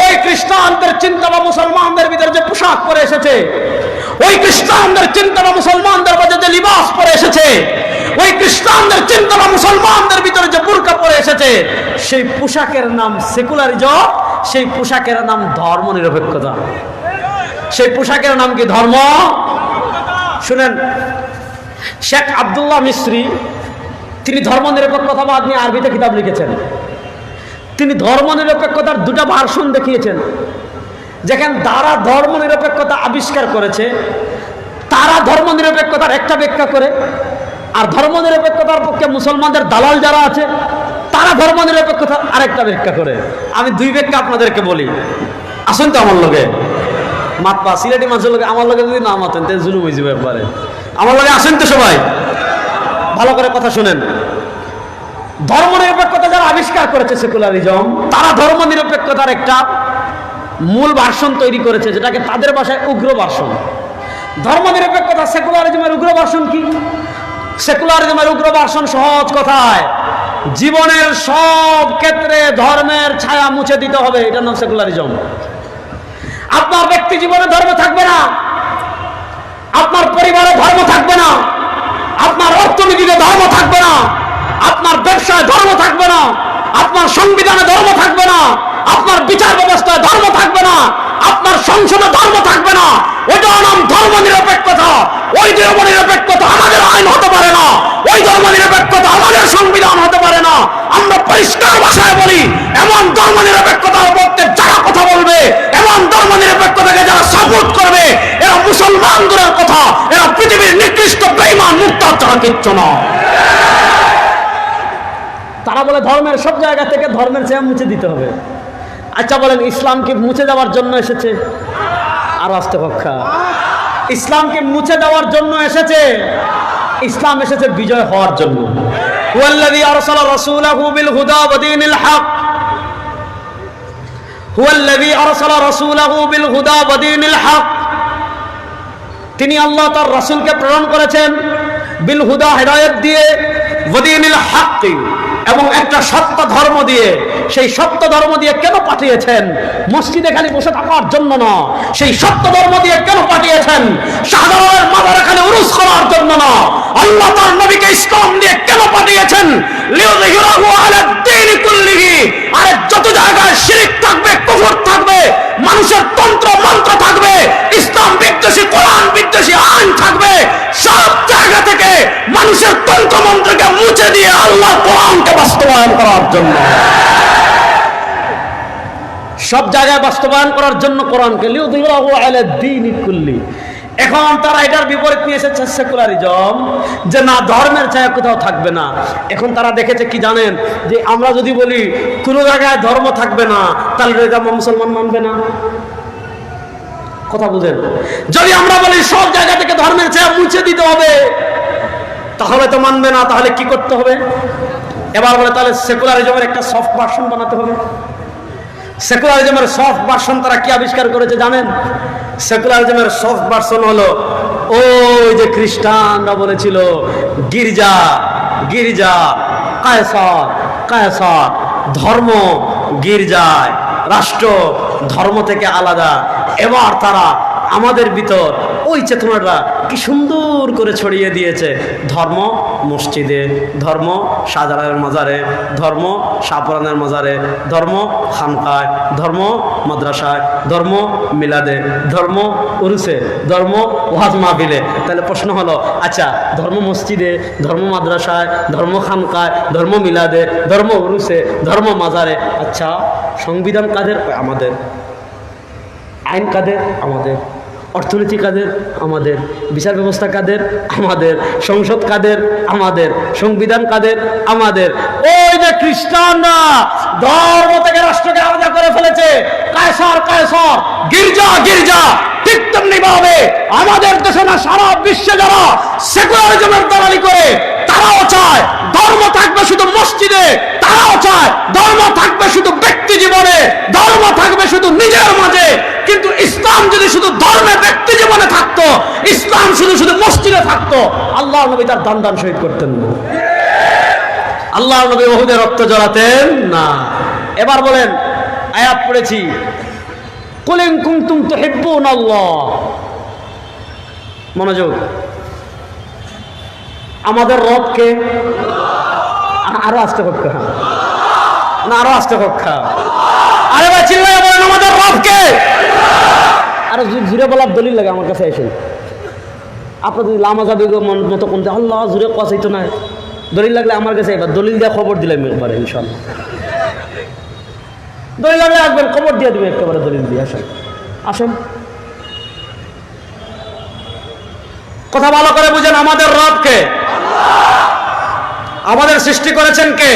ওই খ্রিস্টানদের চিন্তা বা মুসলমানদের ভিতরে যে পোশাক পরে এসেছে, ওই খ্রিস্টানদের চিন্তা বা মুসলমানদের মাঝে যে লিবাস পরে এসেছে, ওই খ্রিস্টানদের চিন্তা বা মুসলমানদের ভিতরে যে বুরকা পরে এসেছে, সেই পোশাকের নাম সেকুলারিজম, সেই পোশাকের নাম ধর্ম নিরপেক্ষতা। সেই পোশাকের নাম কি? ধর্ম। শুনেন, শেখ আব্দুল্লাহ মিসরি তিনি ধর্ম নিরপেক্ষতাবাদ নিয়ে আরবিতে কিতাব লিখেছেন। তিনি ধর্ম নিরপেক্ষতার দুটা ভার্সন দেখিয়েছেন। যেখানে যারা ধর্ম নিরপেক্ষতা আবিষ্কার করেছে তারা ধর্ম নিরপেক্ষতার একটা ব্যাখ্যা করে, আর ধর্ম নিরপেক্ষতার পক্ষে মুসলমানদের দালাল যারা আছে তারা ধর্ম নিরপেক্ষতার আরেকটা ব্যাখ্যা করে। আমি দুই ব্যাখ্যা আপনাদেরকে বলি, আসুন তো আমার লগে। মাতপা সিলেটি মানুষের লোক আমার লোকে যদি না মাতেন তাহলে জুলুম হয়ে যাবে একবারে। আমার লোকে আসেন তো সবাই, ভালো করে কথা শুনেন। ধর্ম নিরপেক্ষতা যারা আবিষ্কার করেছে সেকুলারিজম, তারা ধর্ম নিরপেক্ষতার একটা মূল ভার্সন তৈরি করেছে, যেটাকে তাদের ভাষায় উগ্র ভার্সন। ধর্ম নিরপেক্ষতা সেকুলারিজমের উগ্র ভার্সন কি? সেকুলারিজমের উগ্র ভার্সন সহজ কথায়, জীবনের সব ক্ষেত্রে ধর্মের ছায়া মুছে দিতে হবে, এটার নাম সেকুলারিজম। আপনার ব্যক্তি জীবনে ধর্ম থাকবে না, আপনার পরিবারে ধর্ম থাকবে না, আপনার অর্থনীতিতে ধর্ম থাকবে না, আপনার ব্যবসায় ধর্ম থাকবে না, আপনার সংবিধানে ধর্ম থাকবে না, আপনার বিচার ব্যবস্থায় ধর্ম থাকবে না, আপনার সংসদে ধর্ম থাকবে না। ওইটার নাম ধর্ম নিরপেক্ষতা। ওই ধর্ম নিরপেক্ষতা আমাদের আইন হতে পারে না, ওই ধর্ম নিরপেক্ষতা আমাদের সংবিধান হতে পারে না। আমরা পরিষ্কার ভাষায় বলি, এমন ধর্ম নিরপেক্ষতার পক্ষে যারা কথা বলবে, এমন ধর্ম নিরপেক্ষতাকে যারা সাপোর্ট করবে, এরা মুসলমান দূরের কথা, এরা পৃথিবীর নিকৃষ্ট বেঈমান মুক্তার ছাড়া কিচ্ছু না। তারা বলে ধর্মের সব জায়গা থেকে ধর্মের ছায়া মুছে দিতে হবে। আচ্ছা বলেন, ইসলাম কি মুছে দেওয়ার জন্য এসেছে? আর আসতে পক্ষা, ইসলাম কি মুছে দেওয়ার জন্য এসেছে? ইসলাম এসেছে বিজয় হওয়ার জন্য। হুয়াল্লাযী আরসালা রাসূলাহু বিল হুদা ওয়া দীনিল হক, হুয়াল্লাযী আরসালা রাসূলাহু বিল হুদা ওয়া দীনিল হক। তিনি আল্লাহ তার রাসূলকে প্রেরণ করেছেন বিল হুদা, হেদায়েত দিয়ে, ওয়া দীনিল হক, এবং একটা সত্য ধর্ম দিয়ে। সেই সত্য ধর্ম দিয়ে কেন পাঠিয়েছেন? মসজিদে খালি বসে থাকার জন্য না। সেই সত্য ধর্ম দিয়ে কেন পাঠিয়েছেন? শাহজালালের মাজারে খালি উরুস করার জন্য না। আল্লাহ তার নবীকে ইসলাম দিয়ে কেন পাঠিয়েছেন? লিইয়ুযহিরাহু আলা দ্বীনি কুল্লিহি। আরে যত জায়গায় শিরক থাকবে, কুফর থাকবে, মানুষের তন্ত্র মন্ত্র থাকবে, ইসলাম বিদ্বেষী, কোরআন বিদ্বেষী আইন থাকবে, সব জায়গা থেকে মানুষের তন্ত্রমন্ত্রকে মুছে দিয়ে আল্লাহ কোরআনকে বাস্তবায়ন করার জন্য, সব জায়গায় বাস্তবায়ন করার জন্য কোরআনকে লিউযহিরাহু আলা দ্বীনি কুল্লি। এখন তারা এটার বিপরীত নিয়ে এসেছে সেকুলারিজম, যে না ধর্মের ছায়া কোথাও থাকবে না। এখন তারা দেখেছে কি জানেন, যে আমরা যদি বলি কোনো জায়গায় ধর্ম থাকবে না, তাহলে এটা মুসলমান মানবে না। কথা বুঝেন? যদি আমরা বলি সব জায়গা থেকে ধর্মের ছায়া মুছে দিতে হবে, তাহলে তো মানবে না। তাহলে কি করতে হবে? এবার বলে তাহলে সেকুলারিজমের একটা সফট ভার্সন বানাতে হবে। সেকুলারিজমের সফট ভার্সন তারা কি আবিষ্কার করেছে জানেন? সেকুলারিজমের সফট ভার্সন হলো ওই যে খ্রিস্টানরা বলেছিল গির্জা গির্জা কায়সার কায়সার, ধর্ম গির্জায়, রাষ্ট্র ধর্ম থেকে আলাদা। এবার তারা আমাদের ভিতর ওই চেতনাটা কি সুন্দর করে ছড়িয়ে দিয়েছে। ধর্ম মসজিদে, ধর্ম শাহজালালের মাজারে, ধর্ম শাহপুরানের মাজারে, ধর্ম খানকায়, ধর্ম মাদ্রাসায়, ধর্ম মিলাদে, ধর্ম উরুসে, ধর্ম ওয়াজ মাহফিলে। তাহলে প্রশ্ন হলো, আচ্ছা ধর্ম মসজিদে, ধর্ম মাদ্রাসায়, ধর্ম খানকায়, ধর্ম মিলাদে, ধর্ম উরুসে, ধর্ম মাজারে, আচ্ছা সংবিধান কাদের? আমাদের। আইন কাদের? আমাদের। অর্থনীতি কাদের? আমাদের। বিচার ব্যবস্থা কাদের? আমাদের। সংসদ কাদের? আমাদের। সংবিধান কাদের? আমাদের। ওই যে খ্রিস্টানরা ধর্ম থেকে রাষ্ট্রকে আলাদা করে ফেলেছে, কায়সার কায়সার, গির্জা গির্জা, ঠিক তেমনি ভাবে আমাদের দেশে না সারা বিশ্বে যারা সেকুলারিজমের দালালি করে, তারাও চায় ধর্ম থাকবে শুধু মসজিদে, তারাও চায় ধর্ম থাকবে শুধু ব্যক্তি জীবনে, ধর্ম থাকবে শুধু নিজের মাঝে। কিন্তু ইসলাম যদি শুধু ধর্মে ব্যক্তি জীবনে থাকতো, ইসলাম শুধু শুধু মসজিদে থাকতো, আল্লাহর নবী তার দান দান শহীদ করতেন না, আল্লাহর নবী উহুদে রক্ত ঝরাতেন না। এবার বলেন, আয়াত পড়েছি কুল ইন কুনতুম তুহিব্বুনাল্লাহ, মনোযোগ, আমাদের রবকে আরো আস্তে কক্ষা না, আরো আস্তে কক্ষা, আরে ভাই চিল্লায় বলেন আমাদের রবকে। আরো জুড়ে বলার দলিল লাগে আমার কাছে এসে। আপনার যদি লামা যাবে মতো কমতে আল্লাহ জুড়ে কষাইতো না, দলিল লাগলে আমার কাছে এবার দলিল দিয়ে খবর দিলাম একবারে, ইনশাল্লাহ দলিল লাগলে আসবেন, খবর দিয়ে দেবেন একেবারে দলিল দিয়ে। আসেন আসেন, কথা ভালো করে বুঝেন। আমাদের রবকে, আমাদের সৃষ্টি করেছেন কে?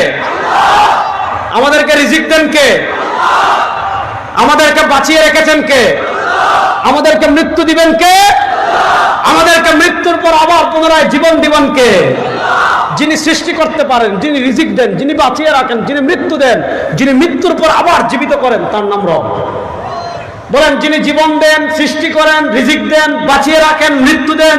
আমাদেরকে রিজিক দেন কে? আমাদেরকে বাঁচিয়ে রেখেছেন কে? আমাদেরকে মৃত্যু দিবেন কে? আমাদেরকে মৃত্যুর পর আবার পুনরায় জীবন দিবেন কে? যিনি সৃষ্টি করতে পারেন, যিনি রিজিক দেন, যিনি বাঁচিয়ে রাখেন, যিনি মৃত্যু দেন, যিনি মৃত্যুর পর আবার জীবিত করেন, তার নাম রব। বলেন, যিনি জীবন দেন, সৃষ্টি করেন, রিজিক দেন, বাঁচিয়ে রাখেন, মৃত্যু দেন,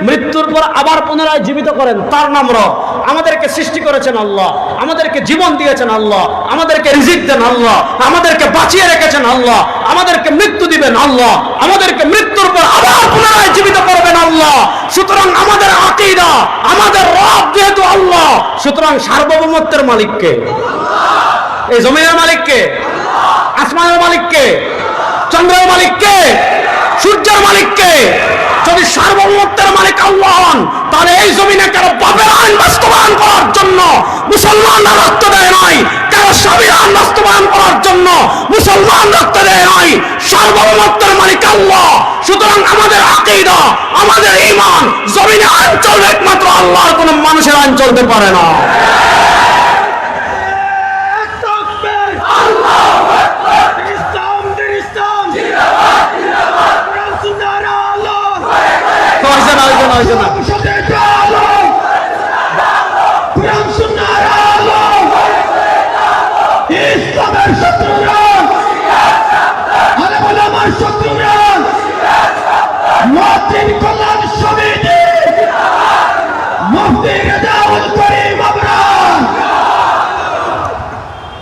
মৃত্যুর পর আবার পুনরায় জীবিত করেন, তার নাম রব। আমাদেরকে সৃষ্টি করেছেন আল্লাহ, আমাদেরকে জীবন দিয়েছেন আল্লাহ, আমাদেরকে রিজিক দেন আল্লাহ, আমাদেরকে বাঁচিয়ে রেখেছেন আল্লাহ, আমাদেরকে মৃত্যু দিবেন আল্লাহ, আমাদেরকে মৃত্যুর পর আবার পুনরায় জীবিত করবেন আল্লাহ। সুতরাং আমাদের আকীদা, আমাদের রব যেহেতু আল্লাহ, সুতরাং সার্বভৌমত্বের মালিককে, এই জমিনের মালিককে, আসমানের মালিককে, চন্দ্রের মালিককে, সূর্যের মালিককে। যদি সার্বভৌমত্বের মালিক আল্লাহ হন, তাহলে এই জমিনে কারো বাপের আইন বাস্তবায়ন করার জন্য মুসলমানরা রক্ত দেয় নাই, কারো স্বামীর আইন বাস্তবায়ন করার জন্য মুসলমান রক্ত দেয় নাই। সার্বভৌমত্বের মালিক আল্লাহ। সুতরাং আমাদের আকীদা, আমাদের ঈমান, জমিনে আইন চলবে একমাত্র আল্লাহর, কোন মানুষের আইন চলতে পারে না।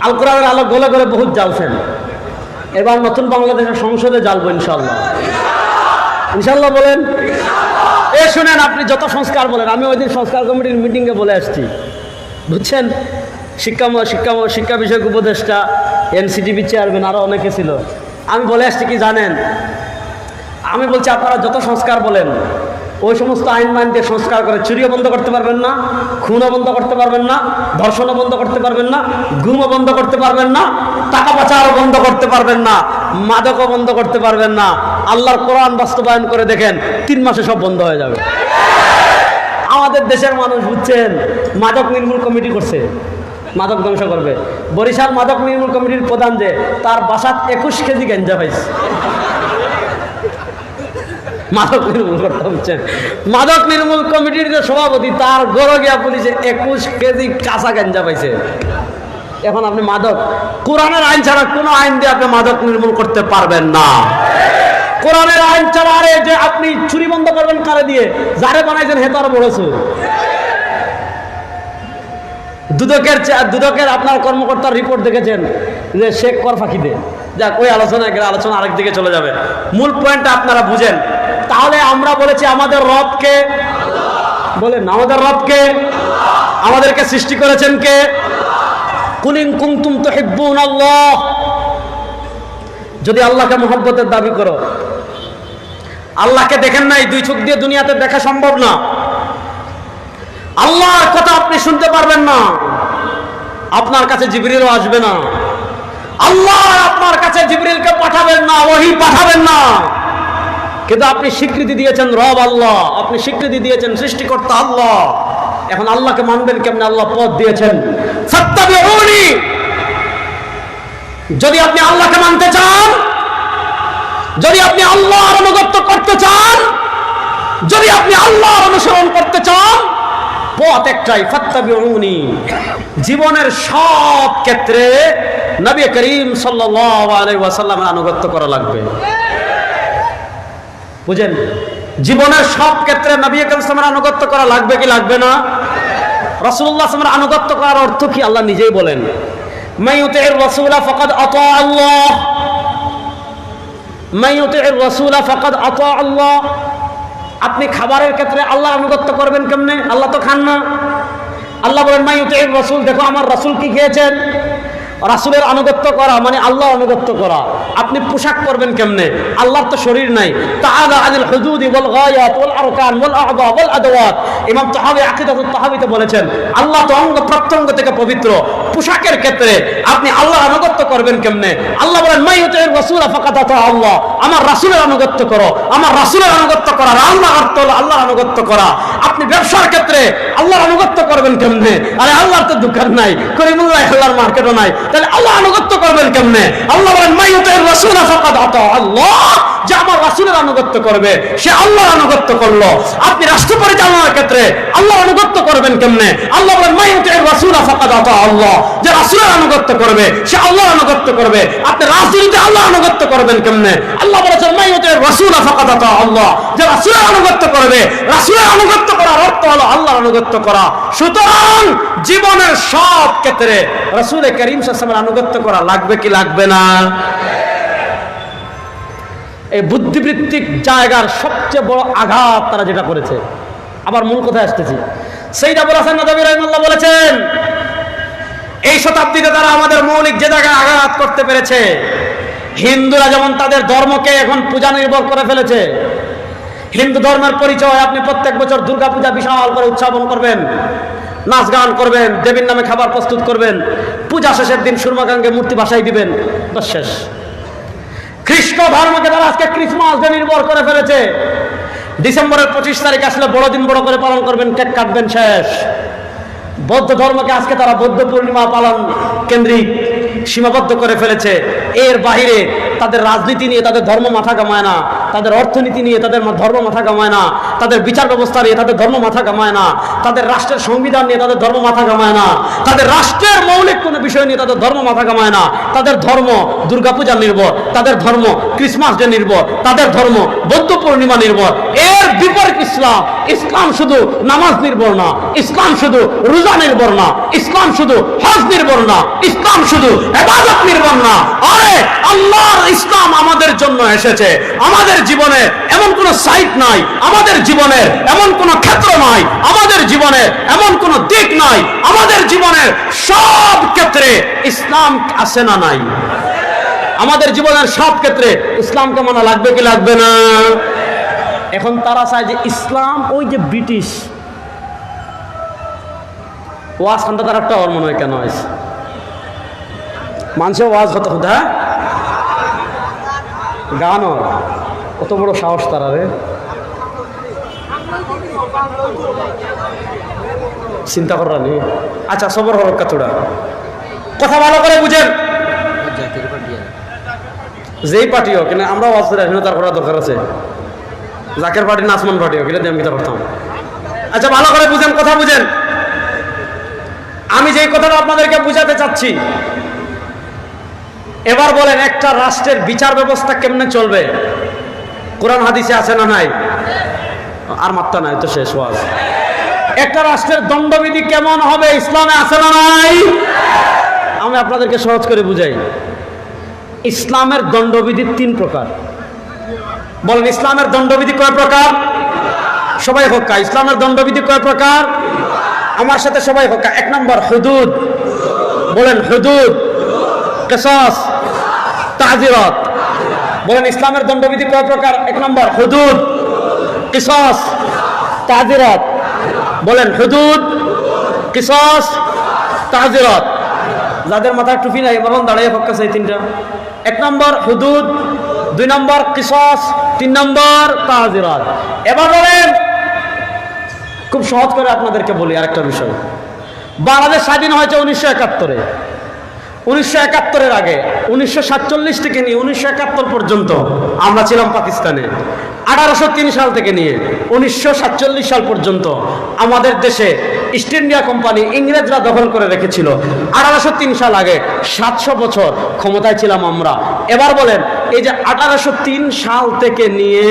আল কোরআনের আলো গলে গলে বহুত জ্বালছেন, এবার নতুন বাংলাদেশের সংসদে জ্বালবো ইনশাল্লাহ। ইনশাল্লাহ বলেন। এ শুনেন, আপনি যত সংস্কার বলেন, আমি ওই দিন সংস্কার কমিটির মিটিংয়ে বলে আসছি, বুঝছেন, শিক্ষা বিষয়ক উপদেষ্টা, এনসিটিভি চেয়ারম্যান, আরও অনেকে ছিল। আমি বলে আসছি কি জানেন, আমি বলছি আপনারা যত সংস্কার বলেন, ওই সমস্ত আইন মাইন দিয়ে সংস্কার করে চুরিও বন্ধ করতে পারবেন না, খুনও বন্ধ করতে পারবেন না, ধর্ষণও বন্ধ করতে পারবেন না, গুমও বন্ধ করতে পারবেন না, টাকা পাচারও বন্ধ করতে পারবেন না, মাদকও বন্ধ করতে পারবেন না। আল্লাহর কোরআন বাস্তবায়ন করে দেখেন 3 মাসে সব বন্ধ হয়ে যাবে। আমাদের দেশের মানুষ বুঝছেন মাদক নির্মূল কমিটি করছে, মাদক ধ্বংস করবে। বরিশাল মাদক নির্মূল কমিটির প্রধান যে তার বাসাত 21 কেজি গাঞ্জা পাইছে। মাদক নির্মূল করতে হচ্ছে, মাদক নির্মূল কমিটির যে সভাপতি তার গড় গিয়া পুলিশে 21 কেজি কাঁচা গাঞ্জা পাইছে। এখন আপনি মাদক, কোরআনের আইন ছাড়া কোনো আইন দিয়ে আপনি মাদক নির্মূল করতে পারবেন না। কোরআনের আইন ছাড়া আরে যে আপনি চুরি বন্ধ করবেন কারে দিয়ে? যারে বানাইছেন হে তার বড় চোর। দুদকের আপনার কর্মকর্তার রিপোর্ট দেখেছেন যে সে কর ফাঁকি দেয়। যাক, ওই আলোচনা আরেক দিকে চলে যাবে। মূল পয়েন্টটা আপনারা বুঝেন। তাহলে আমরা বলেছি আমাদের রবকে, বলেন আমাদের রবকে, আমাদেরকে সৃষ্টি করেছেন কে? কুল ইন কুনতুম তুহিব্বুনাল্লাহ, যদি আল্লাহকে মহব্বতের দাবি করো। আল্লাহকে দেখেন নাই, 2 চোখ দিয়ে দুনিয়াতে দেখা সম্ভব না। আল্লাহর কথা আপনি শুনতে পারবেন না, আপনার কাছে জিবরিলও আসবে না। আল্লাহ আপনার কাছে জিবরিলকে পাঠাবেন না, ওহী পাঠাবেন না। কিন্তু আপনি স্বীকৃতি দিয়েছেন রব আল্লাহ, আপনি স্বীকৃতি দিয়েছেন সৃষ্টিকর্তা আল্লাহ। এখন আল্লাহকে মানবেন কেমনে? আল্লাহ পথ দিয়েছেন, ফাত্তাবিউনি। যদি আপনি আল্লাহকে মানতে চান, যদি আপনি আল্লাহর আনুগত্য করতে চান, যদি আপনি আল্লাহর অনুসরণ করতে চান, পথ একটাই, ফাত্তাবিউনি। জীবনের সব ক্ষেত্রে নবী করিম সাল্লাল্লাহু আলাইহি ওয়াসাল্লামের আনুগত্য করা লাগবে। বুঝেন, জীবনের সব ক্ষেত্রে নবী করিম সাল্লাল্লাহু আলাইহি ওয়াসাল্লামের আনুগত্য করা লাগবে কি লাগবে না? রাসূলুল্লাহ সাল্লাল্লাহু আলাইহি ওয়াসাল্লামের আনুগত্য করার অর্থ কি? আল্লাহ নিজেই বলেন, মান ইউতি'র রাসূলা ফাকাদ আতা আল্লাহ, মান ইউতি'র রাসূলা ফাকাদ আতা আল্লাহ। আপনি খাবারের ক্ষেত্রে আল্লাহর আনুগত্য করবেন কেমনে? আল্লাহ তো খান না। আল্লাহ বলেন মান ইউতি'র রাসূল, দেখো আমার রাসূল কি খেয়েছেন। রাসূলের আনুগত্য করা মানে আল্লাহর আনুগত্য করা। আপনি পোশাক পরবেন কেমনে? আল্লাহর তো শরীর নাই। তাআলা আনিল হুদুদি ওয়াল গায়াত ওয়াল আরকান ওয়াল আ'যা ওয়াল আদওয়াত। ইমাম তাহাবী আকীদাতুত তাহাবীতে বলেছেন আল্লাহ তো অঙ্গ প্রত্যঙ্গ থেকে পবিত্র। পোশাকের ক্ষেত্রে আপনি আল্লাহর আনুগত্য করবেন কেমনে? আল্লাহ বলেন মান ইউতি'র রাসূলা ফাকাদ আতা আল্লাহ, আমার রাসূলের আনুগত্য করো। আমার রাসূলের আনুগত্য করা আল্লাহর অর্থ হলো আল্লাহর আনুগত্য করা। আপনি ব্যবসার ক্ষেত্রে আল্লাহর আনুগত্য করবেন কেমনে? আরে আল্লাহর তো দোকান নাই, করিমুল্লাহ আল্লাহর মার্কেটও নাই, তাহলে আল্লাহ আনুগত্য করবেন কেমনে? আল্লাহ বলেন মান ইউতি'র রাসূলা ফাকাদ আতা আল্লাহ, যে আমার রাসূলের আনুগত্য করবে সে আল্লাহর আনুগত্য করলো। আপনি রাষ্ট্র পরিচালনার ক্ষেত্রে আল্লাহর আনুগত্য করবেন কেমনে? আল্লাহ বলেন মান ইউতি'র রাসূলা ফাকাদ আতা আল্লাহ, যে রাসূলের আনুগত্য করবে সে আল্লাহর আনুগত্য করবে। আপনি রাজনীতিতে আল্লাহর আনুগত্য করবেন কেমনে? আল্লাহ বলেছেন মান ইউতি'র রাসূলা ফাকাদ আতা আল্লাহ, যে রাসূলের আনুগত্য করবে। রাসূলের আনুগত্য করার অর্থ হলো আল্লাহর আনুগত্য করা। সুতরাং জীবনের সব ক্ষেত্রে রাসূল করিম সাল্লাল্লাহু আলাইহি ওয়াসাল্লামের আনুগত্য করা লাগবে কি লাগবে না? এই বুদ্ধিবৃত্তিক জায়গার সবচেয়ে বড় আঘাত তারা যেটা করেছে। আবার মূল কথায় আসতেছি, সাইয়্যিদ আবুল হাসান নদভী রাহিমাহুল্লাহ বলেছেন এই শতাব্দীতে তারা আমাদের মৌলিক যে জায়গায় আঘাত করতে পেরেছে। হিন্দুরা যেমন তাদের ধর্মকে এখন পূজা নির্ভর করে ফেলেছে। হিন্দু ধর্মের পরিচয় আপনি প্রত্যেক বছর দুর্গাপূজা বিশাল করে উদযাপন করবেন, নাচ গান করবেন, দেবীর নামে খাবার প্রস্তুত করবেন, পূজা শেষের দিন সুরমাকাঙ্গে মূর্তি ভাসাই দিবেন, বাস শেষ। খ্রিস্ট ধর্মকে তারা আজকে ক্রিসমাস ডে নির্ভর করে ফেলেছে। ডিসেম্বরের 25 তারিখ আসলে বড়দিন বড় করে পালন করবেন, কেক কাটবেন, শেষ। বৌদ্ধ ধর্মকে আজকে তারা বৌদ্ধ পূর্ণিমা পালন কেন্দ্রিক সীমাবদ্ধ করে ফেলেছে। এর বাহিরে তাদের রাজনীতি নিয়ে তাদের ধর্ম মাথা কামায় না, তাদের অর্থনীতি নিয়ে তাদের ধর্ম মাথা কামায় না, তাদের বিচার ব্যবস্থা নিয়ে তাদের ধর্ম মাথা কামায় না, তাদের রাষ্ট্রের সংবিধান নিয়ে তাদের ধর্ম মাথা কামায় না, তাদের রাষ্ট্রের মৌলিক কোনো বিষয় নিয়ে তাদের ধর্ম মাথা কামায় না। তাদের ধর্ম দুর্গাপূজা নির্ভর, তাদের ধর্ম ক্রিসমাস ডে নির্ভর, তাদের ধর্ম বৌদ্ধ পূর্ণিমা নির্ভর। এর বিপরীত ইসলাম। ইসলাম শুধু নামাজ নির্ভর না, ইসলাম শুধু রোজা নির্ভর না, ইসলাম শুধু হজ নির্ভর না, ইসলাম শুধু ইবাদত নির্ভর না। আরে আল্লাহর ইসলাম আমাদের জন্য এসেছে। আমাদের জীবনে এমন কোন সাইট নাই, আমাদের জীবনের এমন কোন ক্ষেত্র নাই, আমাদের জীবনের এমন কোন দিক নাই, আমাদের জীবনের সব ক্ষেত্রে ইসলাম আছে না নাই? আমাদের জীবনের সব ক্ষেত্রে ইসলামকে মানা লাগবে কি লাগবে না? এখন তারা চায় যে ইসলাম ওই যে ব্রিটিশ ওয়াজ খানটা তার একটা ওর মনে হয় কেন হয়েছে মানুষের ওয়াজ হতে হতে হ্যাঁ গান ওর কত বড় সাহস তারা রে চিন্তা করার নেই আচ্ছা সবর হরক্কা তোরা কথা ভালো করে বুঝেন যেই পার্টি হোক কিন্তু আমরা ওয়াজ করে আসি না তার করার দরকার আছে জাকের পার্টি না আসমান পার্টি হোক এটা দিয়ে আমি কিতা করতাম আচ্ছা ভালো করে বুঝেন কথা বুঝেন আমি যেই কথাটা আপনাদেরকে বুঝাতে চাচ্ছি এবার বলেন একটা রাষ্ট্রের বিচার ব্যবস্থা কেমনে চলবে কোরআন হাদিসে আছে না নাই আর মাত্রা নাই তো শেষ ওয়াজ একটা রাষ্ট্রের দণ্ডবিধি কেমন হবে ইসলামে আছে না নাই আমি আপনাদেরকে সহজ করে বুঝাই ইসলামের দণ্ডবিধি 3 প্রকার বলেন ইসলামের দণ্ডবিধি কয় প্রকার সবাই হক্কা ইসলামের দণ্ডবিধি কয় প্রকার আমার সাথে সবাই হক্কা 1 নম্বর হুদুদ বলেন হুদুদ কিসাস তাজিরাত বলেন ইসলামের দণ্ডবিধি কয় প্রকার 1 নম্বর হুদুদ কিসাস তাজিরাত বলেন হুদুদ কিসাস তাজিরাত যাদের মাথায় টুপি নাই বলেন দাঁড়িয়ে হক্কা চাই 3টা 1 নম্বর হুদুদ 2 নম্বর কিসাস 3 নম্বর তাজিরাত এবার বলেন খুব সহজ করে আপনাদেরকে বলি আরেকটা বিষয় বাংলাদেশ স্বাধীন হয়েছে 1971-এ 1971-এর আগে 1947 থেকে নিয়ে 1971 পর্যন্ত আমরা ছিলাম পাকিস্তানে 1803 সাল থেকে নিয়ে 1947 সাল পর্যন্ত আমাদের দেশে ইস্ট ইন্ডিয়া কোম্পানি ইংরেজরা দখল করে রেখেছিল 1803 সাল আগে 700 বছর ক্ষমতায় ছিলাম আমরা এবার বলেন এই যে 1803 সাল থেকে নিয়ে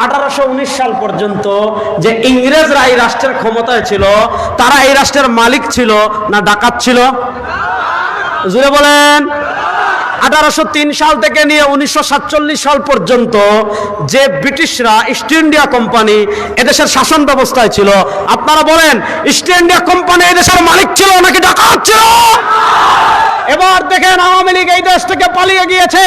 1819 সাল পর্যন্ত যে ইংরেজরা এই রাষ্ট্রের ক্ষমতায় ছিল তারা এই রাষ্ট্রের মালিক ছিল না ডাকাত ছিল জুড়ে বলেন 1803 সাল থেকে নিয়ে 1947 সাল পর্যন্ত যে ব্রিটিশরা ইস্ট ইন্ডিয়া কোম্পানি এদেশের শাসন ব্যবস্থায় ছিল আপনারা বলেন ইস্ট ইন্ডিয়া কোম্পানি এদেশের মালিক ছিল নাকি ডাকাত ছিল এবার দেখেন আওয়ামী লীগ এই দেশ থেকে পালিয়ে গিয়েছে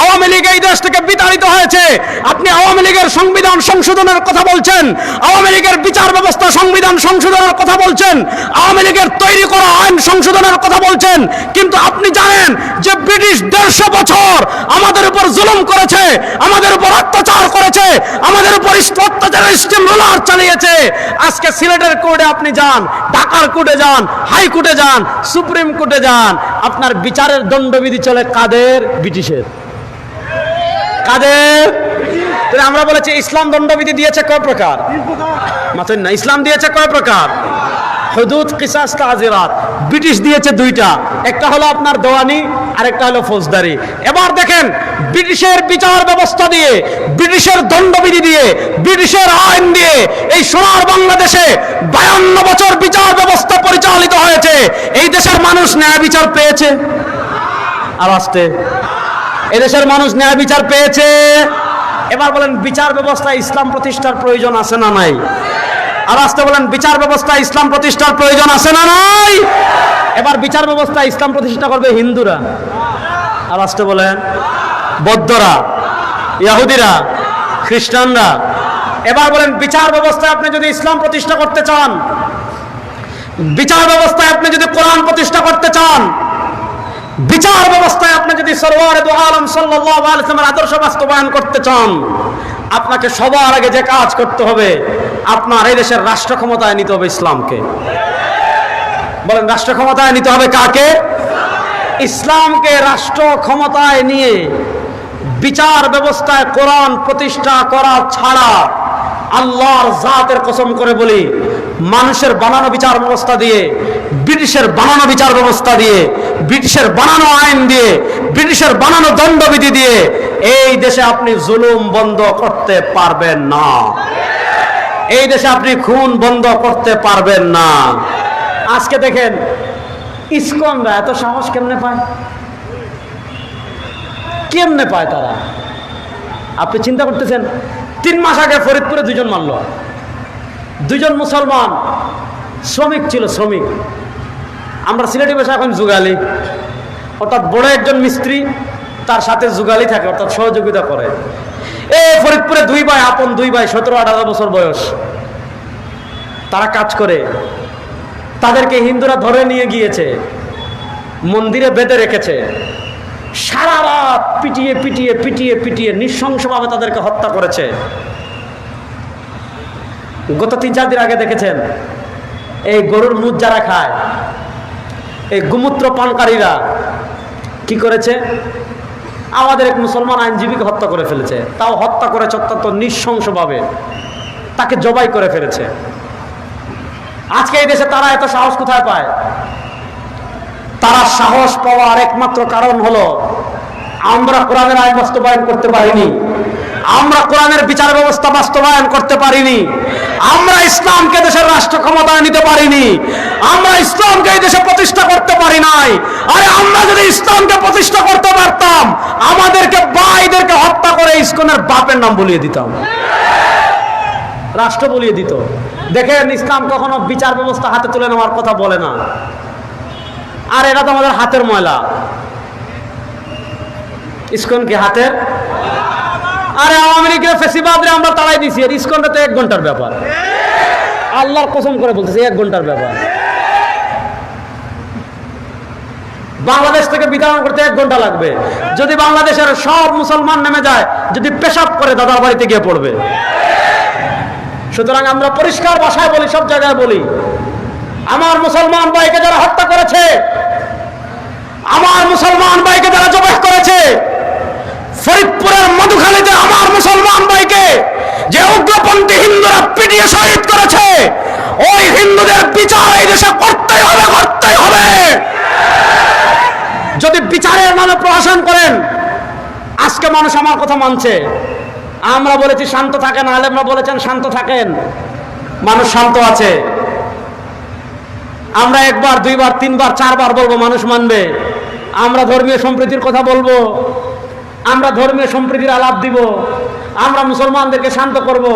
আওয়ামী লীগ এই দেশ থেকে বিতাড়িত হয়েছে আপনি আওয়ামী লীগের সংবিধান সংশোধনের কথা বলছেন আওয়ামী লীগের বিচার ব্যবস্থা সংবিধান সংশোধনের কথা বলছেন আওয়ামী লীগের তৈরি করা আইন সংশোধনের কথা বলছেন কিন্তু আপনি জানেন যে ব্রিটিশ 150 বছর আমাদের উপর জুলুম করেছে আমাদের উপর অত্যাচার করেছে আমাদের উপর অত্যাচারের স্টিম রোলার চালিয়েছে আজকে সিলেটের কোর্টে আপনি যান ঢাকার কোর্টে যান হাইকোর্টে যান সুপ্রিম কোর্টে যান আপনার বিচারের দণ্ডবিধি চলে কাদের ব্রিটিশের কাদের আমরা বলেছি ইসলাম দণ্ডবিধি দিয়েছে কয় প্রকার মাত্র না ইসলাম দিয়েছে কয় প্রকার হুদুদ কিসাস তাজিরাত ব্রিটিশ দিয়েছে 2টা একটা হলো আপনার দেওয়ানি আর একটা হলো ফৌজদারি এবার দেখেন ব্রিটিশের বিচার ব্যবস্থা দিয়ে ব্রিটিশের দণ্ডবিধি দিয়ে ব্রিটিশের আইন দিয়ে এই সোনার বাংলাদেশে 52 বছর বিচার ব্যবস্থা পরিচালিত হয়েছে এই দেশের মানুষ ন্যায় বিচার পেয়েছে আর আসতে এই দেশের মানুষ ন্যায় বিচার পেয়েছে এবার বলেন বিচার ব্যবস্থা ইসলাম প্রতিষ্ঠার প্রয়োজন আছে না নাই আর আসতে বলেন বিচার ব্যবস্থা ইসলাম প্রতিষ্ঠার প্রয়োজন আছে না নাই এবার বিচার ব্যবস্থা ইসলাম প্রতিষ্ঠা করবে হিন্দুরা আর আসতে বলেন বৌদ্ধরা ইহুদিরা খ্রিস্টানরা এবার বলেন বিচার ব্যবস্থায় আপনি যদি ইসলাম প্রতিষ্ঠা করতে চান বিচার ব্যবস্থায় আপনি যদি কোরআন প্রতিষ্ঠা করতে চান বিচার ব্যবস্থায় আপনি যদি সরওয়ারে দু আলম সাল্লাল্লাহু আলাইহি ওয়াসাল্লামের আদর্শ বাস্তবায়ন করতে চান আপনাকে সবার আগে যে কাজ করতে হবে আপনার এই দেশের রাষ্ট্র ক্ষমতায় নিতে হবে ইসলামকে বলেন রাষ্ট্র ক্ষমতায় নিতে হবে কাকে ইসলামকে রাষ্ট্র ক্ষমতায় নিয়ে বিচার ব্যবস্থায় কোরআন প্রতিষ্ঠা করা ছাড়া আল্লাহর জাতের কসম করে বলি মানুষের বানানো বিচার ব্যবস্থা দিয়ে ব্রিটিশের বানানো বিচার ব্যবস্থা দিয়ে ব্রিটিশের বানানো আইন দিয়ে ব্রিটিশের বানানো দণ্ডবিধি দিয়ে এই দেশে আপনি জুলুম বন্ধ করতে পারবেন না এই দেশে আপনি খুন বন্ধ করতে পারবেন না আজকে দেখেন ইসকনরা এত সাহস কেমনে পায় তারা আপনি চিন্তা করতেছেন 3 মাস আগে ফরিদপুরে 2 জন মারল 2 জন মুসলমান শ্রমিক ছিল শ্রমিক আমরা সিলেটি ভাষা এখন যুগালি অর্থাৎ বড় একজন মিস্ত্রি তার সাথে যুগালি থাকে অর্থাৎ সহযোগিতা করে ফরিদপুরে দুই ভাই, আপন দুই ভাই, 17-18 বছর বয়স, তারা কাজ করে। তাদেরকে হিন্দুরা ধরে নিয়ে গিয়েছে, মন্দিরে বেঁধে রেখেছে, সারা রাত পিটিয়ে পিটিয়ে পিটিয়ে পিটিয়ে নৃশংসভাবে তাদেরকে হত্যা করেছে। গত 3-4 দিন আগে দেখেছেন, এই গরুর মুখ যারা খায়, এই গোমূত্র পানকারীরা কি করেছে, আমাদের এক মুসলমান আইনজীবীকে হত্যা করে ফেলেছে। তাও হত্যা করেছে অত্যন্ত নৃশংসভাবে, তাকে জবাই করে ফেলেছে। আজকে এই দেশে তারা এত সাহস কোথায় পায়? তারা সাহস পাওয়ার একমাত্র কারণ হলো আমরা কোরআনের আইন বাস্তবায়ন করতে পারিনি, আমরা কোরআনের বিচার ব্যবস্থা বাস্তবায়ন করতে পারিনি, আমরা ইসলামকে দেশের রাষ্ট্র ক্ষমতায় নিতে পারিনি, আমরা ইসলামকে এই দেশে প্রতিষ্ঠা করতে পারি নাই। আরে আমরা যদি ইসলামকে প্রতিষ্ঠা করতে পারতাম, আমাদেরকে ভাইদেরকে হত্যা করে ইসকনের বাপের নাম বলিয়ে দিতাম, রাষ্ট্র বলিয়ে দিত। দেখেন, ইসলাম কখনো বিচার ব্যবস্থা হাতে তুলে নেওয়ার কথা বলে না। আর এটা তো আমাদের হাতের ময়লা। ইসকন কি হাতের? আরে আওয়ামী লীগের ফেসিবাদরে আমরা তাড়াই দিছি, আর ইসকনটা তো 1 ঘন্টার ব্যাপার। আল্লাহর কসম করে বলতেছি, 1 ঘন্টার ব্যাপার। বাংলাদেশ থেকে বিতাড়ন করতে 1 ঘন্টা লাগবে। যদি বাংলাদেশের সব মুসলমান নেমে যায়, যদি পেশাব করে দাদার বাড়িতে গিয়ে পড়বে। সুতরাং আমরা পরিষ্কার ভাষায় বলি, সব জায়গায় বলি, আমার মুসলমান ভাইকে যারা হত্যা করেছে, আমার মুসলমান ভাইকে যারা জবাই করেছে, ফরিদপুরের মধুখালীতে আমার মুসলমান ভাইকে যে উগ্রপন্থী হিন্দুরা পিটিয়ে শহীদ করেছে, ওই হিন্দুদের বিচার এই দেশে করতেই হবে, করতেই হবে। যদি বিচারের নামে প্রহসন করেন, আজকে মানুষ আমার কথা মানছে। আমরা বলেছি শান্ত থাকেন, আলেমরা বলেছেন শান্ত থাকেন, মানুষ শান্ত আছে। আমরা 1 বার 2 বার 3 বার 4 বার বলবো, মানুষ মানবে। আমরা ধর্মীয় সম্প্রীতির কথা বলবো, আমরা ধর্মীয় সম্প্রীতির আলাপ দিব, আমরা মুসলমানদেরকে শান্ত করব।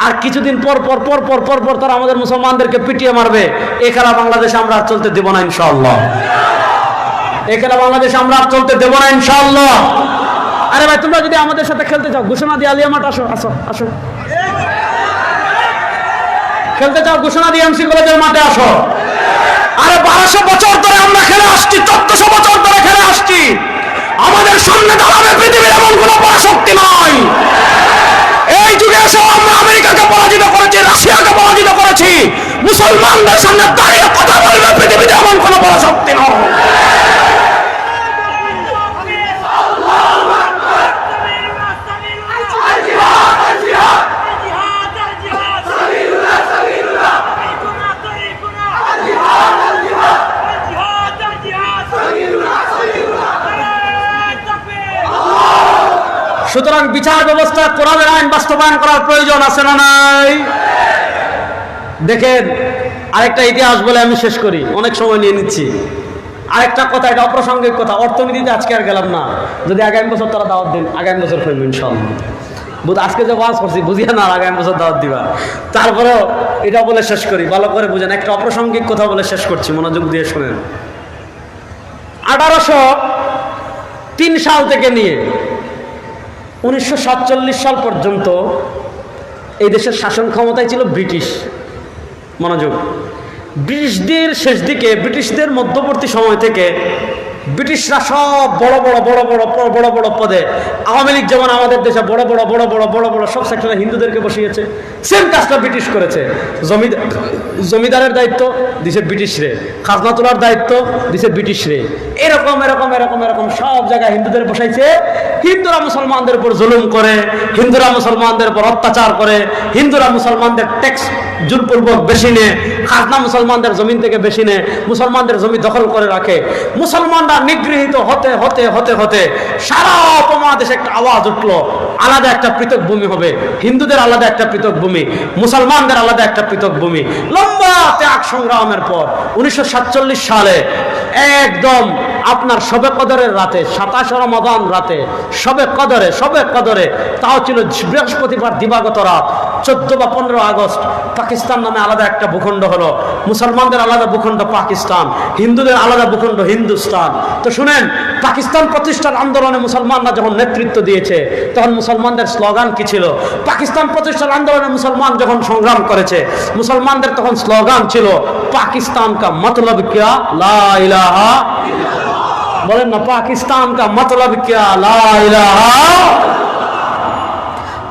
আর কিছুদিন পর পর পর পর পর পর তারা আমাদের মুসলমানদেরকে পিটিয়ে মারবে। এই খেলা বাংলাদেশে আমরা আর চলতে দেব না ইনশাআল্লাহ। এই খেলা বাংলাদেশে আমরা আর চলতে দেব না ইনশাআল্লাহ। আরে ভাই, তোমরা যদি আমাদের সাথে খেলতে চাও, ঘোষণা দিয়ে আলিয়া মাঠ আসো, আসো আসো। খেলতে চাও, ঘোষণা দিয়ে এমসি কলেজের মাঠে আসো। আরে 1200 বছর ধরে আমরা খেলে আসছি, 1400 বছর ধরে খেলে আসছি। আমাদের সামনে দাঁড়াবে পৃথিবীর এমন কোন পরাশক্তি নয়। এই যুগে এসে আমরা আমেরিকাকে পরাজিত করেছি, রাশিয়াকে পরাজিত করেছি। মুসলমানদের সামনে দাঁড়িয়ে কথা বলবে পৃথিবীতে এমন কোন পরাশক্তি নয়। সুতরাং বিচার ব্যবস্থা কোরআনের আইন বাস্তবায়ন করার প্রয়োজন আছে না নাই? দেখেন, আরেকটা ইতিহাস বলে আমি শেষ করি, অনেক সময় নিয়ে নিচ্ছি। আরেকটা কথা, এটা অপ্রাসঙ্গিক কথা, অর্থনীতিতে আজকে আর গেলাম না। যদি আগামী বছর তারা দাওয়াত দিন, আগামী বছর করবো ইনশাআল্লাহ। আজকে যে ওয়াজ করছি বুঝিয়ে না, আগামী বছর দাওয়াত দিবা। তারপরেও এটা বলে শেষ করি, ভালো করে বুঝেন। একটা অপ্রাসঙ্গিক কথা বলে শেষ করছি, মনোযোগ দিয়ে শোনেন। 1803 সাল থেকে নিয়ে 1947 সাল পর্যন্ত এই দেশের শাসন ক্ষমতায় ছিল ব্রিটিশ। মনোযোগ, ব্রিটিশদের শেষ দিকে, ব্রিটিশদের মধ্যবর্তী সময় থেকে ব্রিটিশরা সব বড় বড় বড় বড় বড় বড় পদে, আওয়ামী লীগ যেমন আমাদের দেশে বড় বড় বড় বড় বড় বড় সব সেক্টরে হিন্দুদেরকে বসিয়েছে, সেম কাজটা ব্রিটিশ করেছে। জমিদারের দায়িত্ব দিছে ব্রিটিশরে, খাজনা তোলার দায়িত্ব দিছে ব্রিটিশরে। এরকম এরকম এরকম এরকম সব জায়গায় হিন্দুদের বসাইছে। হিন্দুরা মুসলমানদের উপর জুলুম করে, হিন্দুরা মুসলমানদের উপর অত্যাচার করে, হিন্দুরা মুসলমানদের ট্যাক্স জোরপূর্বক বেশি নেয়, খাজনা মুসলমানদের জমিন থেকে বেশি নেয়, মুসলমানদের জমি দখল করে রাখে। মুসলমানরা নিগৃহীত হতে হতে হতে হতে সারা উপমহাদেশে একটা আওয়াজ উঠলো, আলাদা একটা পৃথক ভূমি হবে, হিন্দুদের আলাদা একটা পৃথক ভূমি, মুসলমানদের আলাদা একটা পৃথক ভূমি। লম্বা ত্যাগ সংগ্রামের পর 1947 সালে একদম আপনার শবে কদরের রাতে 27 রমাদান রাতে শবে কদরে তাও ছিল বৃহস্পতিবার দিবাগত রাত 14 বা 15 আগস্ট পাকিস্তান নামে আলাদা একটা ভূখণ্ড হলো, মুসলমানদের আলাদা ভূখণ্ড পাকিস্তান, হিন্দুদের আলাদা ভূখণ্ড হিন্দুস্তান। তো শুনেন, পাকিস্তান প্রতিষ্ঠার আন্দোলনে মুসলমানরা যখন নেতৃত্ব দিয়েছে তখন মুসলমানদের স্লোগান কি ছিল? পাকিস্তান প্রতিষ্ঠার আন্দোলনে মুসলমান যখন সংগ্রাম করেছে মুসলমানদের তখন স্লোগান ছিল পাকিস্তান কা মতলব কিয়া লা ইলাহা, বলেন না, পাকিস্তান কা মতলব কিয়া লা ইলাহা,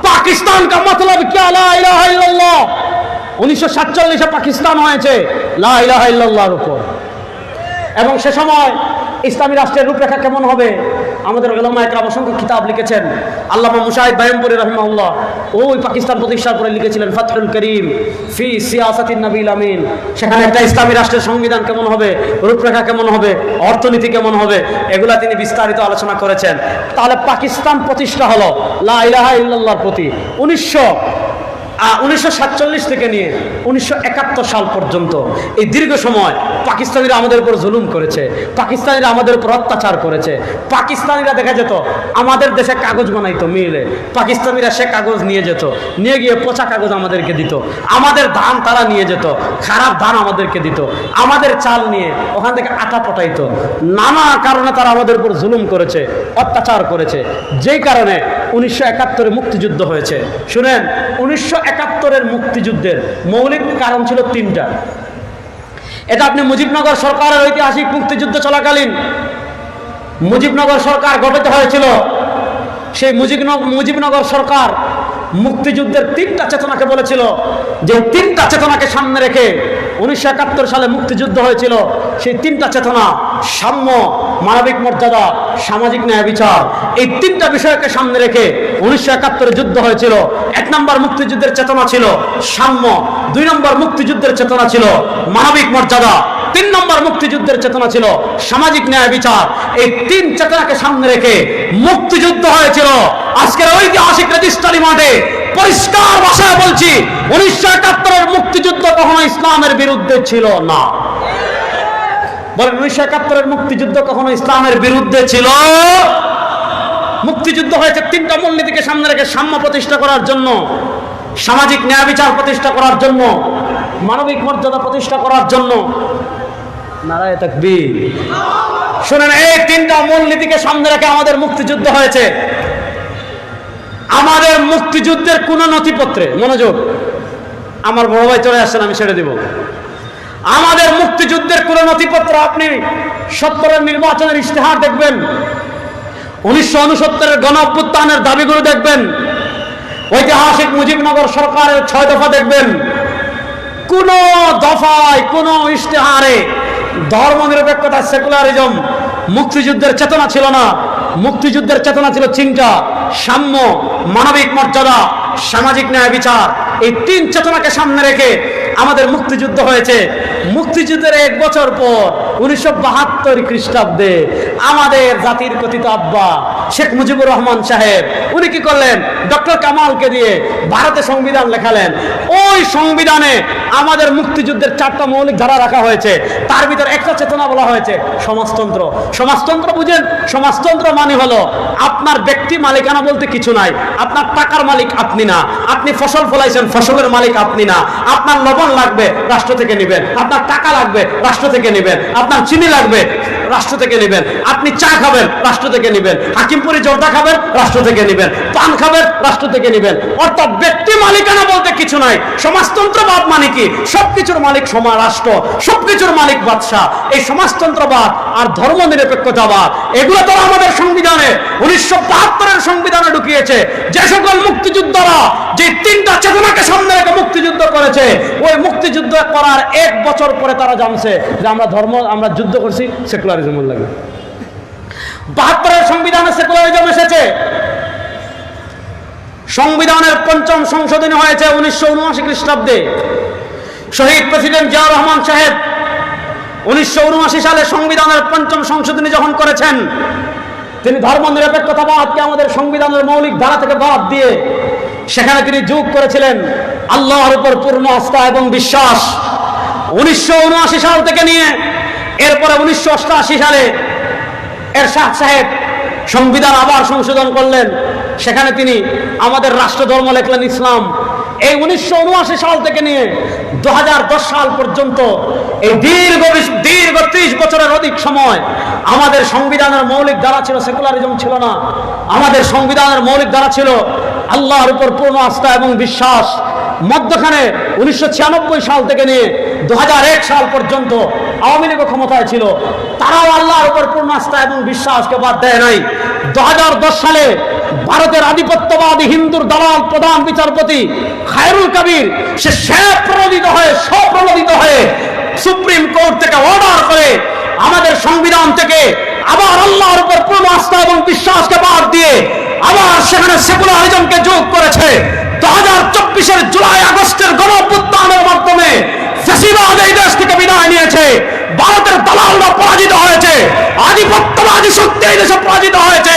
পাকিস্তান কা মতলব কিয়া লা ইলাহা ইল্লাল্লাহ। 1947 পাকিস্তান হয়েছে লা ইলাহা ইল্লাল্লাহর উপর। এবং সে সময় ইসলামী রাষ্ট্রের রূপরেখা কেমন হবে আমাদের উলামা একরাম অসংখ্য কিতাব লিখেছেন। আল্লামা মুশাহিদ বাইম্পুরি রাহিমাহুল্লাহ ওই পাকিস্তান প্রতিষ্ঠার পরে লিখেছিলেন ফাতহুল করিম ফি সিয়াসাতিন নবীল আমিন। সেখানে একটা ইসলামী রাষ্ট্রের সংবিধান কেমন হবে, রূপরেখা কেমন হবে, অর্থনীতি কেমন হবে, এগুলা তিনি বিস্তারিত আলোচনা করেছেন। তাহলে পাকিস্তান প্রতিষ্ঠা হলো লা ইলাহা ইল্লাল্লাহর প্রতি 1947 থেকে নিয়ে 1971 সাল পর্যন্ত এই দীর্ঘ সময় পাকিস্তানিরা আমাদের উপর জুলুম করেছে, পাকিস্তানিরা আমাদের উপর অত্যাচার করেছে। পাকিস্তানিরা দেখা যেত আমাদের দেশে কাগজ বানাইতো মিলে, পাকিস্তানিরা সে কাগজ নিয়ে যেত, নিয়ে গিয়ে পচা কাগজ আমাদেরকে দিত। আমাদের ধান তারা নিয়ে যেত, খারাপ ধান আমাদেরকে দিত। আমাদের চাল নিয়ে ওখান থেকে আটা পটাইতো। নানা কারণে তারা আমাদের উপর জুলুম করেছে, অত্যাচার করেছে। যেই কারণে 1971 মুক্তিযুদ্ধ হয়েছে। শুনেন, 1971 মুক্তিযুদ্ধের মৌলিক কারণ ছিল 3টা। এটা আপনি মুজিবনগর সরকারের ঐতিহাসিক মুক্তিযুদ্ধ চলাকালীন মুজিবনগর সরকার গঠিত হয়েছিল। সেই মুজিবনগর সরকার মুক্তিযুদ্ধের 3টা চেতনাকে বলেছিল, যে 3টা চেতনাকে সামনে রেখে 1971 সালে মুক্তিযুদ্ধ হয়েছিল। সেই 3টা চেতনা সাম্য, মানবিক মর্যাদা, সামাজিক ন্যায় বিচার, এই 3টা বিষয়কে সামনে রেখে 1971 যুদ্ধ হয়েছিল। 1 নম্বর মুক্তিযুদ্ধের চেতনা ছিল সাম্য, 2 নম্বর মুক্তিযুদ্ধের চেতনা ছিল মানবিক মর্যাদা, 3 নম্বর মুক্তিযুদ্ধের চেতনা ছিল সামাজিক ন্যায় বিচার। এই 3 চেতনাকে সামনে রেখে মুক্তিযুদ্ধ হয়েছিল। আজকের ঐতিহাসিক রেজিস্ট্রারি মাঠে পরিষ্কার ভাষায় বলছি, 1971 মুক্তিযুদ্ধ কখনো ইসলামের বিরুদ্ধে ছিল না। বলেন, 1971 মুক্তিযুদ্ধ কখনো ইসলামের বিরুদ্ধে ছিল? মুক্তিযুদ্ধ হয়েছে 3টা মূলনীতিকে সামনে রেখে সাম্য প্রতিষ্ঠা করার জন্য, সামাজিক ন্যায় বিচার প্রতিষ্ঠা করার জন্য, মানবিক মর্যাদা প্রতিষ্ঠা করার জন্য। নারায়ে তাকবীর। শুনেন, এই 3টা মূলনীতিকে সামনে রেখে আমাদের মুক্তিযুদ্ধ হয়েছে। আমাদের মুক্তিযুদ্ধের কোন নথিপত্রে, মনোযোগ, আমার বড় ভাই চলে আসছেন, আমি ছেড়ে দিব। আমাদের মুক্তিযুদ্ধের কোন নথিপত্র আপনি 70-এর নির্বাচনের ইশতেহার দেখবেন, 1969-এর গণ অভ্যুত্থানের দাবিগুলো দেখবেন, ঐতিহাসিক মুজিবনগর সরকারের 6 দফা দেখবেন। কোন দফায়, কোন ইশতেহারে ধর্মনিরপেক্ষতা, সেকুলারিজম, মুক্তিযুদ্ধের চেতনা ছিল না। মুক্তিযুদ্ধের চেতনা ছিল 3টা: সাম্য, মানবিক মর্যাদা, সামাজিক ন্যায় বিচার। এই 3 চেতনাকে সামনে রেখে আমাদের মুক্তিযুদ্ধ হয়েছে। মুক্তিযুদ্ধের 1 বছর পর 1972 খ্রিস্টাব্দে আমাদের জাতির কথিত আব্বা শেখ মুজিবুর রহমান সাহেব উনি কি করলেন? ডক্টর কামালকে দিয়ে ভারতে সংবিধান লেখালেন। ওই সংবিধানে আমাদের মুক্তিযুদ্ধের 4টা মৌলিক ধারা রাখা হয়েছে। তার ভিতর একটা চেতনা বলা হয়েছে সমাজতন্ত্র। সমাজতন্ত্র বুঝেন? সমাজতন্ত্র মানে হলো আপনার ব্যক্তি মালিকানা বলতে কিছু নাই। আপনার টাকার মালিক আপনি না, আপনি ফসল ফলাইছেন, ফসলের মালিক আপনি না। আপনার লবণ লাগবে, রাষ্ট্র থেকে নেবেন। আপনার টাকা লাগবে, রাষ্ট্র থেকে নেবেন। আপনার চিনি লাগবে, রাষ্ট্র থেকে নেবেন। আপনি চা খাবেন, রাষ্ট্র থেকে নেবেন। হাকিমপুরি জর্দা খাবেন, রাষ্ট্র থেকে নেবেন। পান খাবেন, রাষ্ট্র থেকে নেবেন। অর্থাৎ ব্যক্তি মালিকানা বলতে কিছু নাই। সমাজতন্ত্রবাদ মানে কি? সবকিছুর মালিক রাষ্ট্র, সবকিছুর মালিক বাদশাহ। এই সমাজতন্ত্রবাদ আর ধর্ম নিরপেক্ষতাবাদ এগুলো তো আমাদের সংবিধানে 1972-এর সংবিধানে ঢুকিয়েছে। যে সকল মুক্তিযোদ্ধারা যে 3টা চেতনাকে সামনে রেখে মুক্তিযুদ্ধ করেছে, ওই মুক্তিযুদ্ধ করার 1 বছর পরে তারা জানছে যে আমরা যুদ্ধ করছি সেকুলারিজমের লাগে। 72-এর সংবিধানে সেকুলারিজম এসেছে। সংবিধানের 5ম সংশোধনী হয়েছে 1979 খ্রিস্টাব্দে। শহীদ প্রেসিডেন্ট জিয়াউর রহমান সাহেব 1979 সালে সংবিধানের 5ম সংশোধনী যখন করেছেন, তিনি ধর্ম নিরপেক্ষতাবাদকে আমাদের সংবিধানের মৌলিক ধারা থেকে বাদ দিয়ে সেখানে তিনি যোগ করেছিলেন আল্লাহর উপর পূর্ণ আস্থা এবং বিশ্বাস। 1979 সাল থেকে নিয়ে এরপরে 1988 সালে এরশাদ সাহেব সংবিধান আবার সংশোধন করলেন, সেখানে তিনি আমাদের রাষ্ট্রধর্ম লিখলেন ইসলাম। এই 1979 সাল থেকে নিয়ে 2010 সাল পর্যন্ত এই দীর্ঘ 30 বছরের অধিক সময় আমাদের সংবিধানের মৌলিক ধারা ছিল সেকুলারিজম ছিল না। আমাদের সংবিধানের মৌলিক ধারা ছিল আল্লাহর উপর পূর্ণ আস্থা এবং বিশ্বাস। মধ্যখানে 1996 সাল থেকে নিয়ে 2001 সাল পর্যন্ত আওয়ামী লীগ ক্ষমতায় ছিল, তারাও আল্লাহর উপর পূর্ণ আস্থা এবং বিশ্বাসকে বাদ দেয় নাই। 2010 সালে ভারতের আধিপত্যবাদী হিন্দুর দালাল প্রধান বিচারপতি খায়রুল কবির সে স্বপ্রণোদিত হয়ে সুপ্রিম কোর্ট থেকে অর্ডার করে আমাদের সংবিধান থেকে আবার আল্লাহর উপর পূর্ণ আস্থা এবং বিশ্বাসকে বাদ দিয়ে আবার সেখানে সেকুলারিজমকে যোগ করেছে। 2024 জুলাই আগস্টের গণঅভ্যুত্থানের মাধ্যমে ফ্যাসিবাদ এই দেশ থেকে বিদায় নিয়েছে, ভারতের দালালরা পরাজিত হয়েছে, আধিপত্যবাদী শক্তি এই দেশে পরাজিত হয়েছে।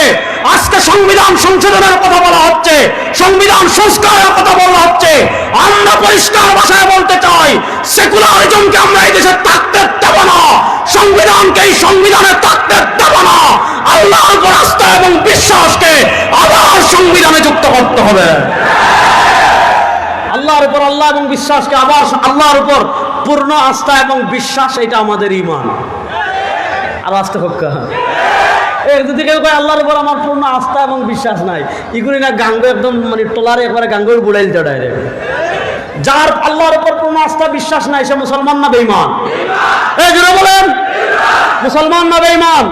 আজকে সংবিধান সংশোধনের কথা বলা হচ্ছে, সংবিধান সংস্কারের কথা বলা হচ্ছে। আমরা পরিষ্কার ভাষায় বলতে চাই, সেকুলারিজমকে আমরা এই দেশে থাকতে দেব না, সংবিধানকে এই সংবিধানে থাকতে দেব না। আল্লাহর উপর আস্থা এবং বিশ্বাসকে আবার সংবিধানে যুক্ত করতে হবে। আল্লাহর উপর আল্লাহ এবং বিশ্বাসকে আবার আল্লাহর উপর পূর্ণ আস্থা এবং বিশ্বাস, এটা আমাদের ঈমান। আর আস্থা হোক যদি কেউ কয় আল্লাহর উপর আমার পূর্ণ আস্থা এবং বিশ্বাস নাই, এগুলি না গাঙ্গ একদম মানে টোলারে একবারে গাঙ্গ বুড়াইল তো ডাইরেক্ট। যার আল্লাহর উপর পূর্ণ আস্থা বিশ্বাস নাই সে মুসলমান না বেঈমান? এই জুড়ে বলেন, মুসলমান না বেঈমান?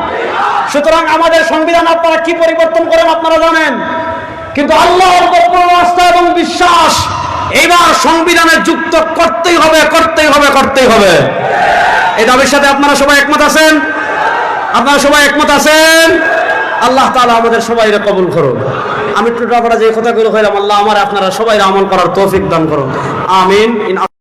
সুতরাং আমাদের সংবিধান আপনারা কি পরিবর্তন করেন আপনারা জানেন, কিন্তু আল্লাহর উপর পূর্ণ আস্থা এবং বিশ্বাস এইবার সংবিধানে যুক্ত করতেই হবে, করতেই হবে, করতেই হবে। এই দাবির সাথে আপনারা সবাই একমত আছেন? আপনারা সবাই একমত আছেন? আল্লাহ তাআলা আমাদের সবাইকে কবুল করুন। আমি টুটাফাটা যে কথাগুলো কইলাম, আল্লাহ আমার আপনারা সবাই আমল করার তৌফিক দান করুন। আমিন।